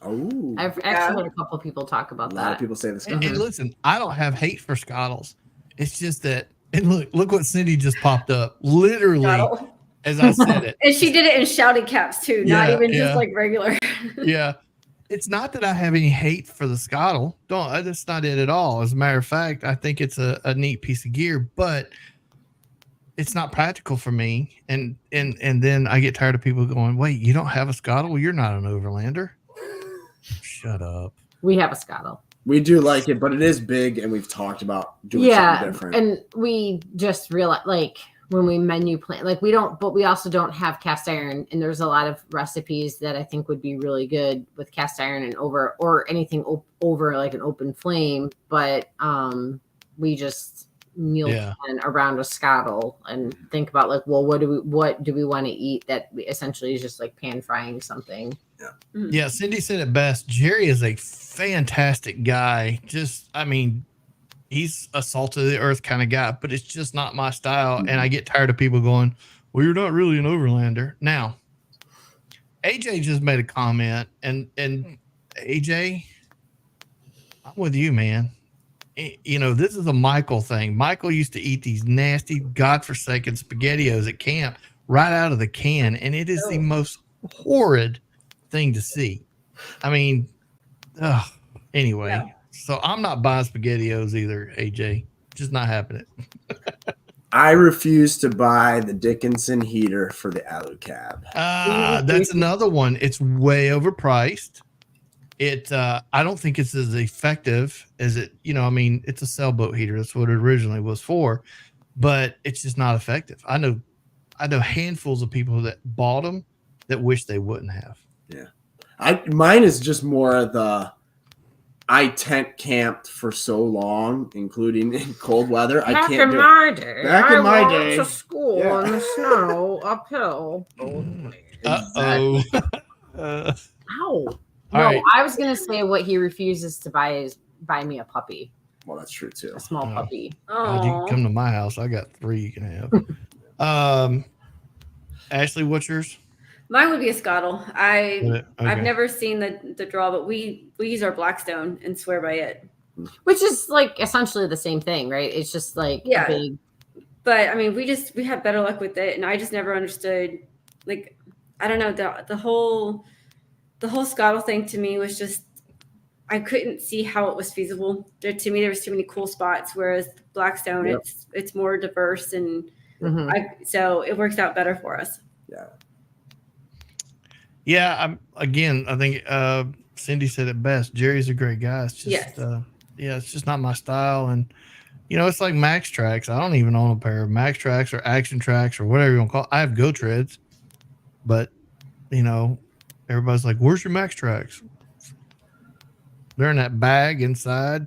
Oh, I've Yeah. actually had a couple people talk a about lot that. of people say this. And, stuff. and listen, I don't have hate for Scottles. It's just that, and look what Cindy just popped up. Literally, Bottle. as I said it. And she did it in shouting caps too, not Yeah, even yeah. just like regular. Yeah. It's not that I have any hate for the Scottle. That's not it at all. As a matter of fact, I think it's a neat piece of gear, but it's not practical for me. And then I get tired of people going, wait, you don't have a Scottle? Well, you're not an overlander. Shut up. We have a Scottle. We do like it, but it is big, and we've talked about doing something different. And we just realized, like, when we menu plan, like, we also don't have cast iron, and there's a lot of recipes that I think would be really good with cast iron and or anything over like an open flame, but we just meal plan around a Scottle and think about, like, well, what do we want to eat that essentially is just like pan frying something. Yeah, Cindy said it best. Jerry is a fantastic guy. He's a salt of the earth kind of guy, but it's just not my style. And I get tired of people going, well, you're not really an overlander. Now, AJ just made a comment, and AJ, I'm with you, man. This is a Michael thing. Michael used to eat these nasty, godforsaken SpaghettiOs at camp right out of the can, and it is the most horrid thing to see. Anyway. Yeah. So I'm not buying SpaghettiOs either, AJ. Just not happening. I refuse to buy the Dickinson heater for the Alu Cab. That's another one. It's way overpriced. I don't think it's as effective as it, it's a sailboat heater. That's what it originally was for. but it's just not effective. I know handfuls of people that bought them that wish they wouldn't have. Mine is just more of I tent camped for so long, including in cold weather. I can't do it. my day, Back in my walked day, to school yeah. in the snow uphill. Uh-oh. Ow! All No, right. I was gonna say what he refuses to buy is buy me a puppy, Well, that's true too. a small Oh. puppy. God, you can Oh, come to my house. I got 3 you can have. Ashley, what's yours? mine would be a Scottle. I've Okay. never seen the draw, but we use our Blackstone and swear by it. Which is like essentially the same thing, right? It's just like Yeah. a big. But I mean, we have better luck with it, and I just never understood. Like, I don't know, the whole Scottle thing to me was just, I couldn't see how it was feasible. To me, there was too many cool spots, whereas Blackstone, Yep. it's more diverse, and Mhm. so it works out better for us. Yeah, I think Cindy said it best. Jerry's a great guy. It's just Yes. it's just not my style. And it's like Max Tracks. I don't even own a pair of Max Tracks or Action Tracks or whatever you want to call it. I have Go Treads, but everybody's like, "Where's your Max Tracks?" They're in that bag inside.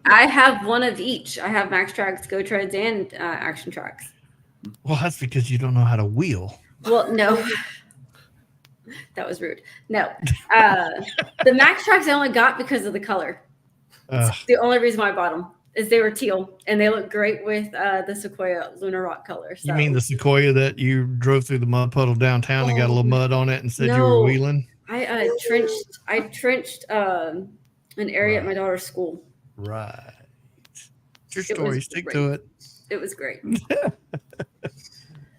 I have one of each. I have Max Tracks, Go Treads, and Action Tracks. Well, that's because you don't know how to wheel. Well, no. That was rude. No. The Max Tracks I only got because of the color. The only reason why I bought them is they were teal, and they look great with the Sequoia Lunar Rock color. So. You mean the Sequoia that you drove through the mud puddle downtown and got a little mud on it and said you were No. wheeling? I trenched an area at my daughter's school. Right. It's your It was story. Stick great. to it. It was great.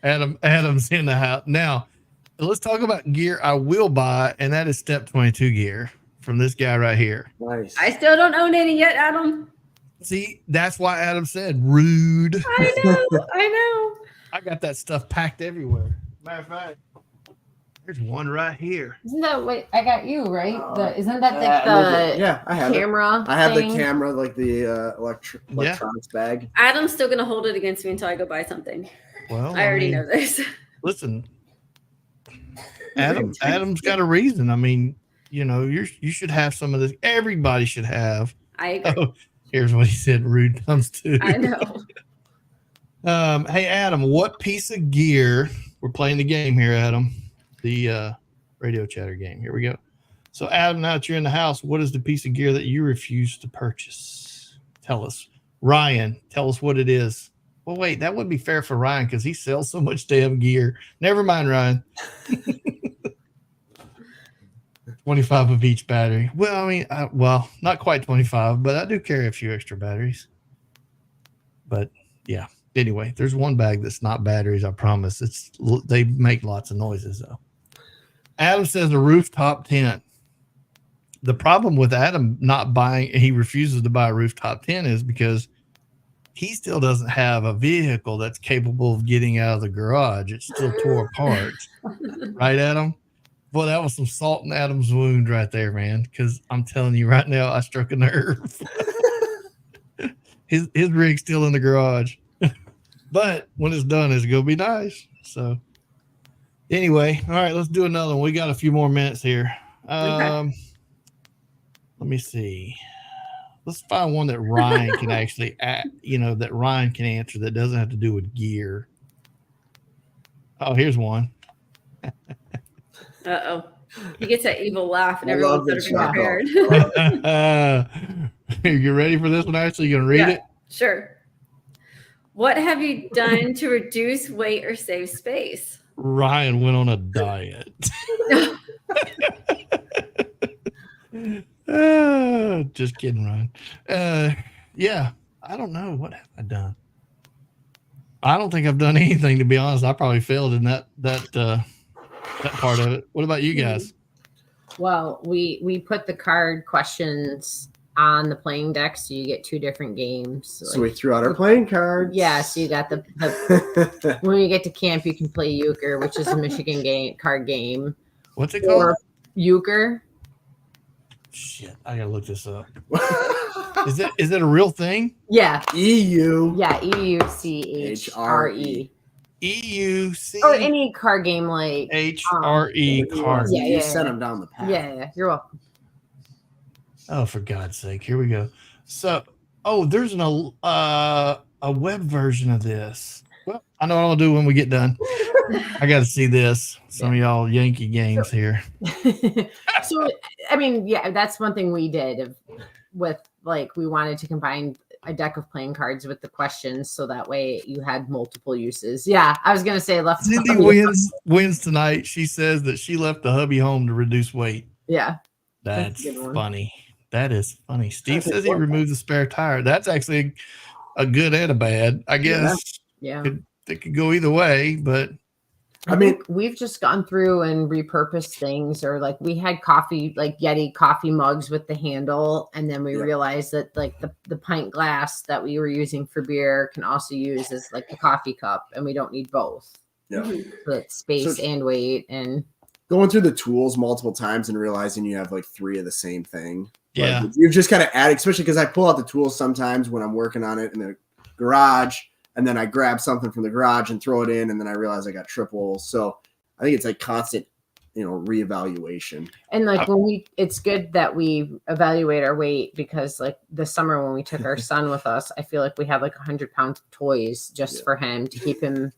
Adam's in the house. Now, let's talk about gear I will buy, and that is Step 22 gear from this guy right here. Nice. I still don't own any yet, Adam. See, that's why Adam said rude. I know. I got that stuff packed everywhere. Matter of fact, there's one right here. Isn't that what I got you right? Isn't that yeah, I have it. camera? I have thing? the camera, like the electronics bag. Adam's still gonna hold it against me until I go buy something. Well, I already know this. Listen, Adam's got a reason. I mean, you should have some of this. Everybody should have. I agree. Oh, here's what he said. Rude comes to. I know. Hey, Adam, what piece of gear? We're playing the game here, Adam. The radio chatter game. Here we go. So, Adam, now that you're in the house, what is the piece of gear that you refuse to purchase? Tell us. Ryan, tell us what it is. Well, wait, that wouldn't be fair for Ryan because he sells so much damn gear. Never mind, Ryan. 25 of each battery. Well, I mean, not quite 25, but I do carry a few extra batteries. But yeah, anyway, there's one bag that's not batteries. I promise. They make lots of noises though. Adam says a rooftop tent. The problem with Adam not buying, he refuses to buy a rooftop tent is because he still doesn't have a vehicle that's capable of getting out of the garage. It's still tore apart. Right, Adam? Boy, that was some salt in Adam's wound right there, man. Because I'm telling you right now, I struck a nerve. His rig's still in the garage. But when it's done, it's going to be nice. So anyway, all right, let's do another one. We got a few more minutes here. Okay. Let me see. Let's find one that Ryan can actually, that Ryan can answer that doesn't have to do with gear. Oh, here's one. Uh-oh. He gets that evil laugh, and I everyone's love better this be laugh. prepared. You ready for this one? Actually, you gonna read it? Sure. What have you done to reduce weight or save space? Ryan went on a diet. Just kidding, Ryan. Yeah, I don't know. What have I done? I don't think I've done anything, to be honest. I probably failed in that part of it. What about you guys? Well, we put the card questions on the playing deck, so you get 2 different games. So we threw out our playing cards. Yeah, so you got the when you get to camp, you can play euchre, which is a Michigan card game. What's it called? Or euchre. Shit, I gotta look this up. Is it a real thing? Yeah. EU. Yeah. EUCHRE. EUC Or any card game like. HRE card. Yeah, You sent them down the path. Yeah. You're welcome. Oh, for God's sake! Here we go. So, there's a web version of this. Well, I know what I'll do when we get done. I got to see this. Some of y'all Yankee games here. So, I mean, yeah, that's one thing we did with like we wanted to combine a deck of playing cards with the questions, so that way you had multiple uses. Yeah, I was gonna say left. Cindy wins tonight. She says that she left the hubby home to reduce weight. Yeah, That's a good one. funny. That is funny. Steve says he removed the spare tire. That's actually a good and a bad. I guess Yeah. It could go either way, but I mean, we've just gone through and repurposed things, or like we had coffee, like Yeti coffee mugs with the handle, and then we realized that like the pint glass that we were using for beer can also use as like the coffee cup, and we don't need both. Yeah. So it's space and weight, and going through the tools multiple times and realizing you have like 3 of the same thing. yeah. Like, you've just got to add, especially because I pull out the tools sometimes when I'm working on it in the garage, and then I grab something from the garage and throw it in, and then I realize I got triples. So I think it's like constant, reevaluation. and like when it's good that we evaluate our weight, because like this summer when we took our son with us, I feel like we have like 100-pound toys just for him to keep him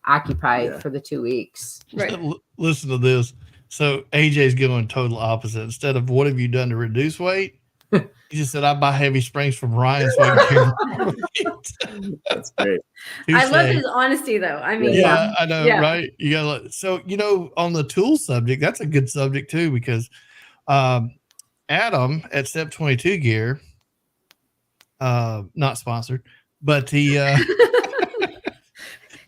occupied for the 2 weeks. Right. Listen to this. So AJ's going total opposite. Instead of what have you done to reduce weight, he just said I buy heavy springs from Ryan so I can carry more weight. That's great. I love his honesty, though. I mean, Yeah, I know, Yeah. right? You gotta. So on the tool subject, that's a good subject too, because Adam at Step 22 Gear, not sponsored, but he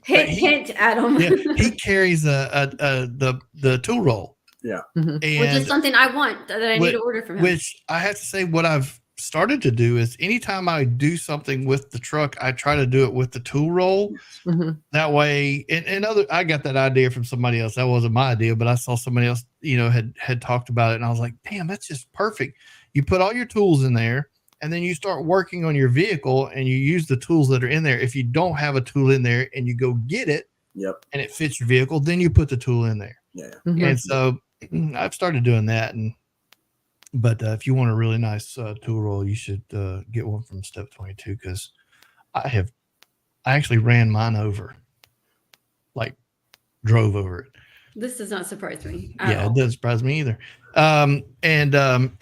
hint, Adam. he carries the tool roll. Yeah. And Which is something I want that I need to order from him. Which I have to say, what I've started to do is anytime I do something with the truck, I try to do it with the tool roll. Mm-hmm. That way, I got that idea from somebody else. That wasn't my idea, but I saw somebody else, had talked about it, and I was like, damn, that's just perfect. You put all your tools in there, and then you start working on your vehicle, and you use the tools that are in there. If you don't have a tool in there, and you go get it, and it fits your vehicle, then you put the tool in there. Yeah. Mm-hmm. And so I've started doing that, but if you want a really nice tool roll, you should get one from Step 22, because I actually ran mine over, like drove over it. This does not surprise me. Yeah, it doesn't surprise me either.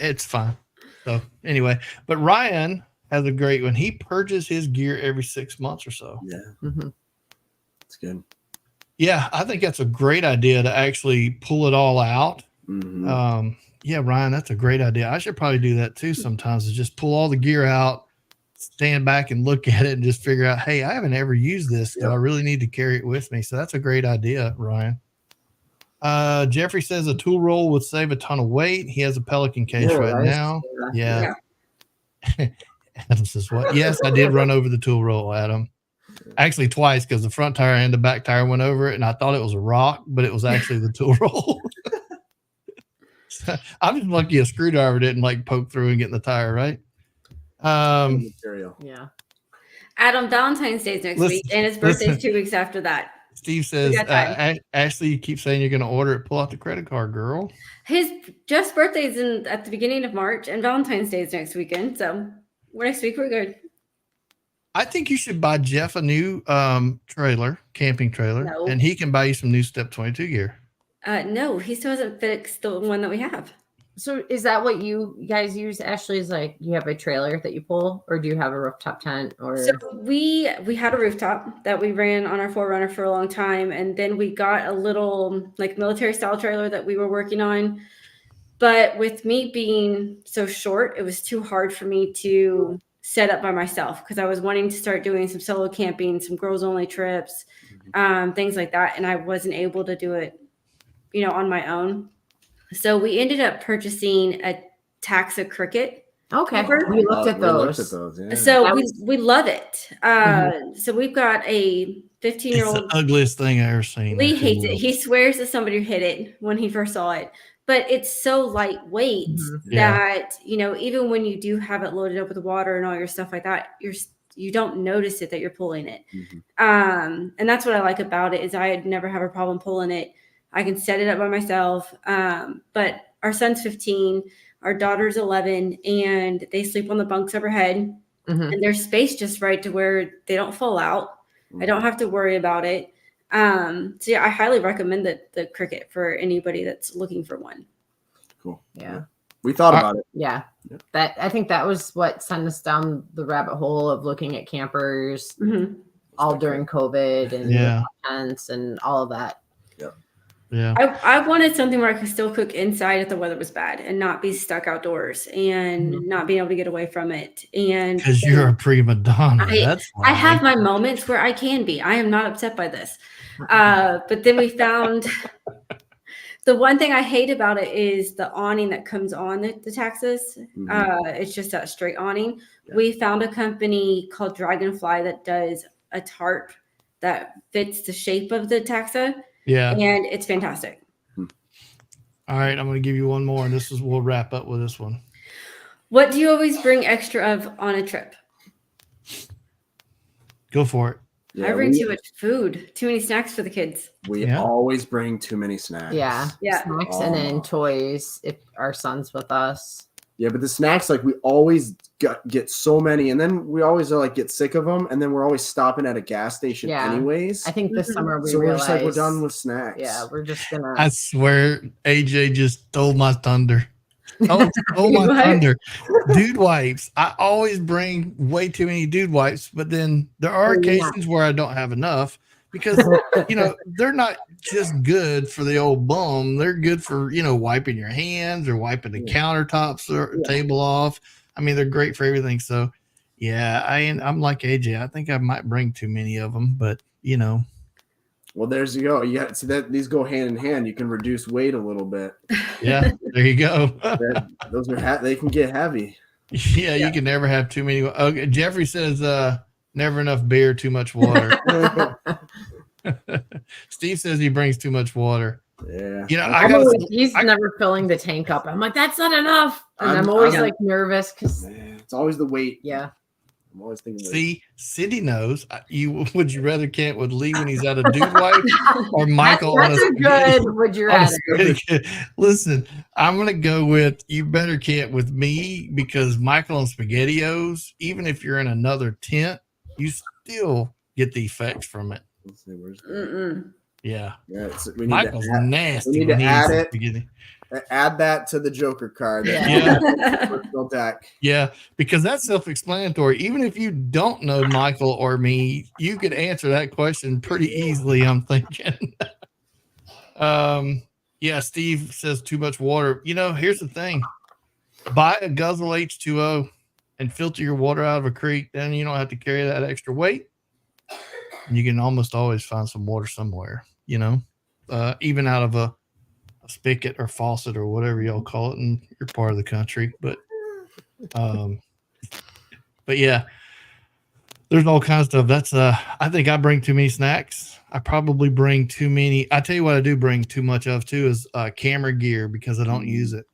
It's fine. So anyway, but Ryan has a great one. He purges his gear every 6 months or so. Yeah. Mm-hmm. That's good. Yeah, I think that's a great idea to actually pull it all out. Mm-hmm. Yeah, Ryan, that's a great idea. I should probably do that too sometimes, is just pull all the gear out, stand back and look at it and just figure out, hey, I haven't ever used this. So I really need to carry it with me. So that's a great idea, Ryan. Jeffrey says a tool roll would save a ton of weight. He has a Pelican case now. Yeah. Adam says, what? Yes, I did run over the tool roll, Adam. Actually twice, because the front tire and the back tire went over it, and I thought it was a rock, but it was actually the tool roll. I'm just lucky a screwdriver didn't like poke through and get in the tire, right? Material. Yeah. Adam, Valentine's Day is next week, and his birthday's 2 weeks after that. Steve says, Ashley, you keep saying you're going to order it. Pull out the credit card, girl. Jeff's birthday is at the beginning of March, and Valentine's Day is next weekend. So next week we're good. I think you should buy Jeff a new camping trailer, No. and he can buy you some new Step 22 gear. No, he still hasn't fixed the one that we have. So is that what you guys use, Ashley? Is like you have a trailer that you pull, or do you have a rooftop tent? Or So we had a rooftop that we ran on our 4Runner for a long time, and then we got a little like military style trailer that we were working on. But with me being so short, it was too hard for me to set up by myself, because I was wanting to start doing some solo camping, some girls only trips, things like that, and I wasn't able to do it, on my own. So we ended up purchasing a Taxa Cricket. okay, Camper. we looked at We looked those. at those, yeah. So we love it. So we've got a It's the 15-year-old. ugliest thing I ever seen. Lee hates it. He swears that somebody hit it when he first saw it. but it's so lightweight Mhm. Yeah. that, you know, even when you do have it loaded up with water and all your stuff like that, you don't notice it that you're pulling it. And that's what I like about it is I never have a problem pulling it. I can set it up by myself. But our son's 15, our daughter's 11, and they sleep on the bunks overhead. Mhm. And there's space just right to where they don't fall out. I don't have to worry about it. So yeah, I highly recommend the Cricut for anybody that's looking for one. Cool. Yeah. We thought about it. Yeah. Yep. That I think that was what sent us down the rabbit hole of looking at campers Mhm. all during COVID and Yeah. tents and all of that. Yeah. I wanted something where I could still cook inside if the weather was bad and not be stuck outdoors and not being able to get away from it. And Because you're a prima donna. That's why. I have my moments where I can be. I am not upset by this. But then we found the one thing I hate about it is the awning that comes on the Taxis. It's just that straight awning. Yeah. We found a company called Dragonfly that does a tarp that fits the shape of the taxa, Yeah. and it's fantastic. All right. I'm going to give you one more, and we'll wrap up with this one. What do you always bring extra of on a trip? Go for it. Yeah, I bring too much food, too many snacks for the kids. we Yeah. always bring too many snacks. Yeah. Yeah. Snacks and then toys if our son's with us. Yeah, but the snacks, like we always get so many, and then we always are like get sick of them, and then we're always stopping at a gas station Yeah. anyways. I think this Mhm. summer we so we're realized just like we're done with snacks. Yeah, we're just gonna I swear AJ just stole my thunder. Oh, stole my What? thunder. Dude wipes. I always bring way too many dude wipes, but then there are Oh, yeah. occasions where I don't have enough because, you know, they're not just good for the old bum. They're good for, you know, wiping your hands or wiping the countertops or table off. I mean, they're great for everything. So, yeah, I'm like AJ. I think I might bring too many of them, but, you know. Well, there's you go. You got see that these go hand in hand. You can reduce weight a little bit. Yeah, there you go. Those are they can get heavy. Yeah, you can never have too many. Okay, Jeffrey says, never enough beer, too much water. Steve says he brings too much water. Yeah. You know, he's never filling the tank up. I'm like, that's not enough. And I'm always like nervous because It's always the weight. yeah. I'm always thinking. See, Cindy knows. Would you rather camp with Lee when he's at a dude wipe or Michael on a That's a good would you on a rather. spaghetti? Listen, I'm gonna go with you better camp with me because Michael on SpaghettiOs, even if you're in another tent, you still get the effects from it. Let's see, where's Mm-mm. Yeah. yeah, we need Michael's to add, nasty. we need when to he add eats it. spaghetti. add that to the Joker card. Yeah. Personal deck. Yeah, because that's self-explanatory. Even if you don't know Michael or me, you could answer that question pretty easily, I'm thinking. Yeah, Steve says too much water. You know, here's the thing. Buy a Guzzle H2O and filter your water out of a creek. Then you don't have to carry that extra weight. And you can almost always find some water somewhere, you know, even out of a spigot or faucet or whatever y'all call it in your part of the country. But yeah, there's all kinds of stuff. That's I think I bring too many snacks. I probably bring too many. I tell you what I do bring too much of too is camera gear because I don't use it.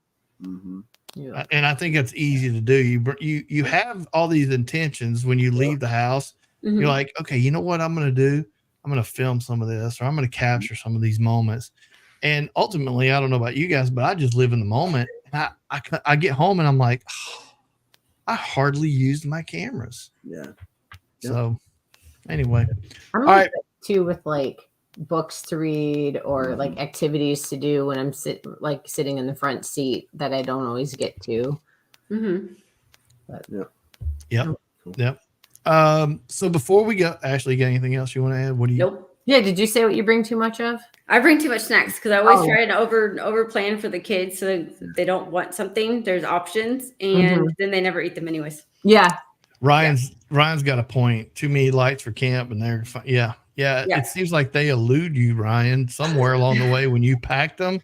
Mm-hmm. Yeah. And I think that's easy to do. You have all these intentions when you leave the house. Mhm. You're like, okay, you know what I'm going to do? I'm going to film some of this, or I'm going to capture some of these moments. And ultimately, I don't know about you guys, but I just live in the moment. And I get home and I'm like, oh, I hardly used my cameras. Yeah. So anyway, I'm all like right. that too with like books to read or like activities to do when I'm sitting in the front seat that I don't always get to. Mhm. Yep. So before we go, Ashley, you got anything else you want to add? What do you? Nope. Yeah, did you say what you bring too much of? I bring too much snacks because I always Oh. try to over plan for the kids so that they don't want something. There's options, and then they never eat them anyways. Yeah. Ryan's got a point. Too many lights for camp, and they're fine. Yeah. Yeah. It seems like they elude you, Ryan, somewhere along the way when you packed them.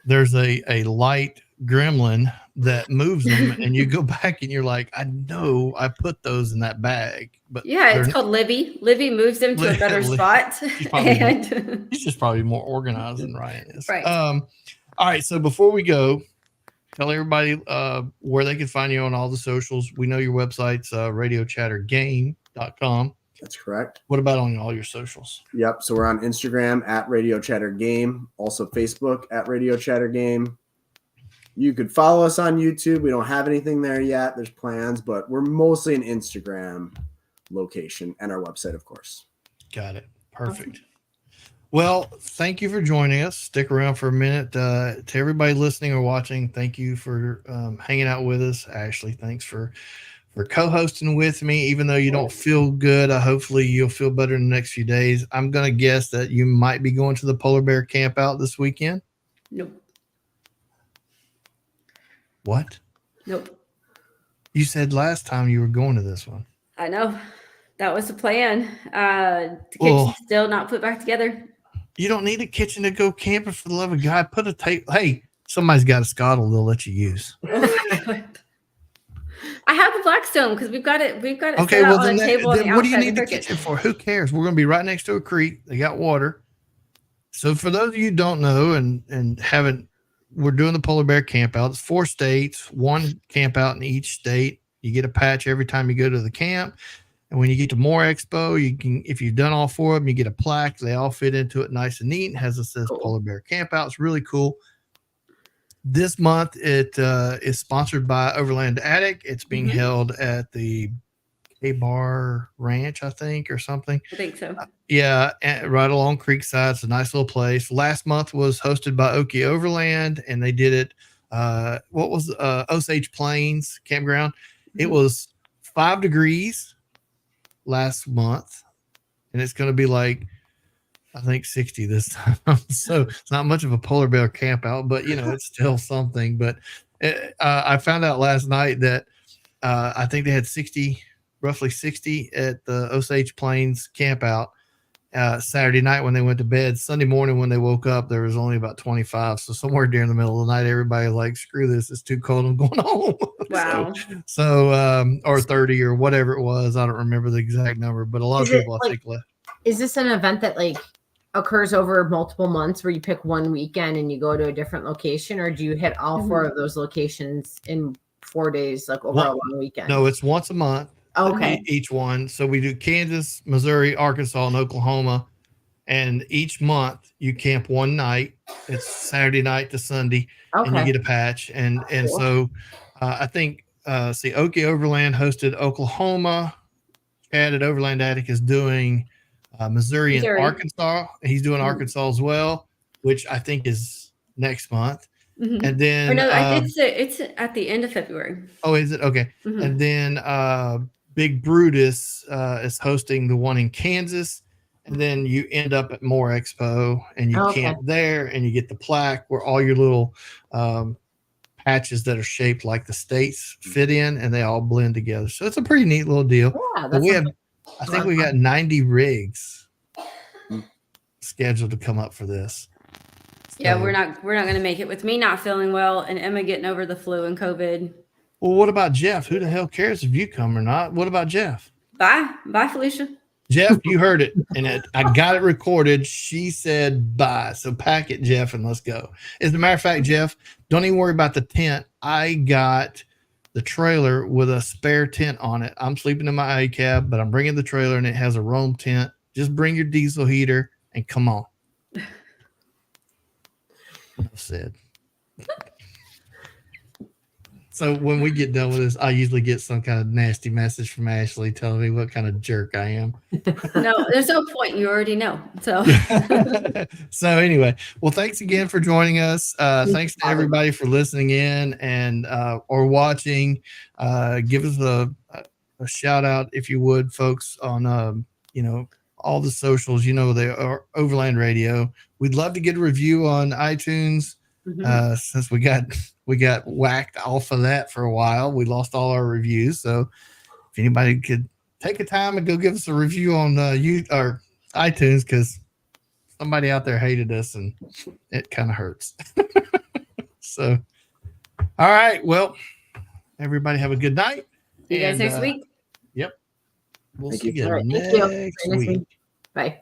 There's a light gremlin that moves them, and you go back and you're like, I know I put those in that bag, but Yeah, it's they're- called Livy. Livy moves them to a better Livy. spot. probably And he's just probably more organized than Ryan is. Right. All All right. So before we go, tell everybody where they can find you on all the socials. We know your website's radiochattergame.com. That's correct. What about on all your socials? Yep. So we're on Instagram at Radio Chatter Game, also Facebook at Radio Chatter Game. You could follow us on YouTube. We don't have anything there yet. There's plans, but we're mostly an Instagram location and our website, of course. Got it. Perfect. Well, thank you for joining us. Stick around for a minute. To everybody listening or watching, thank you for hanging out with us. Ashley, thanks for co-hosting with me. Even though you don't feel good, hopefully you'll feel better in the next few days. I'm going to guess that you might be going to the polar bear camp out this weekend. Nope. What? Nope. You said last time you were going to this one. I know. That was the plan. The Well- kitchen's still not put back together. You don't need a kitchen to go camping, for the love of God. Put a table. Hey, somebody's got a scuttle they'll let you use. Oh my God. I have the Blackstone because we've got it. We've got it Okay, set well out on then, a table on the what do you outside need of the the cricket. kitchen for? Who cares? We're going to be right next to a creek. They got water. So for those of you who don't know and haven't, we're doing the polar bear camp out. It's 4 states, 1 camp out in each state. You get a patch every time you go to the camp. And when you get to More Expo, you can, if you've done all 4 of them, you get a plaque. They all fit into it nice and neat. It has, it says Cool. Polar Bear Camp Out. It's really cool. This month, it is sponsored by Overland Attic. It's being Mhm. held at the K-Bar Ranch, I think, or something. I think so. Yeah, right along Creekside. It's a nice little place. Last month was hosted by Okie Overland, and they did it. What was Osage Plains Campground? It Mhm. was 5 degrees last month, and it's going to be like, I think 60 this time. So it's not much of a polar bear camp out, but you know, it's still something. But I found out last night that I think they had roughly 60 at the Osage Plains camp out Saturday night when they went to bed. Sunday morning when they woke up, there was only about 25. So somewhere during the middle of the night, everybody like, screw this, it's too cold, I'm going home. Wow. Or 30 or whatever it was. I don't remember the exact number, but a lot Is of it people I like- think left. Is this an event that like occurs over multiple months where you pick one weekend and you go to a different location, or do you hit all 4 of those locations in 4 days, like over a long weekend? No, it's once a month. Okay. Each one. So we do Kansas, Missouri, Arkansas, and Oklahoma. And each month you camp one night. It's Saturday night to Sunday, and you Okay. get a patch. And Cool. so I think Okie Overland hosted Oklahoma. Chad at Overland Attic is doing Missouri and Missouri. Arkansas. He's doing Mhm. Arkansas as well, which I think is next month. Mhm. And then Or no, it's at the end of February. oh, is it okay? Mhm. And then Big Brutus is hosting the one in Kansas. And then you end up at More Expo and you Okay. camp there and you get the plaque where all your little patches that are shaped like the states fit in and they all blend together. So it's a pretty neat little deal. Yeah, But that's we have, I think we got 90 rigs scheduled to come up for this. Yeah, So- we're not going to make it with me not feeling well and Emma getting over the flu and COVID. Well, what about Jeff? Who the hell cares if you come or not? What about Jeff? Bye, Felicia. Jeff, you heard it, and I got it recorded. She said bye. So pack it, Jeff, and let's go. As a matter of fact, Jeff, don't even worry about the tent. I got the trailer with a spare tent on it. I'm sleeping in my cab, but I'm bringing the trailer, and it has a Rome tent. Just bring your diesel heater and come on. Enough said. So when we get done with this, I usually get some kind of nasty message from Ashley telling me what kind of jerk I am. No, there's no point. You already know. So So anyway, well, thanks again for joining us. Thanks to everybody for listening in and or watching. Give us a shout out if you would, folks, on all the socials. They are Overland Radio. We'd love to get a review on iTunes. Since we got whacked off of that for a while, we lost all our reviews. So if anybody could take a time and go give us a review on or iTunes, because somebody out there hated us and it kind of hurts. So, all right. Well, everybody have a good night. see you guys And, next week. We'll Thank see you. you All right, thank you. next Next week. week. Bye.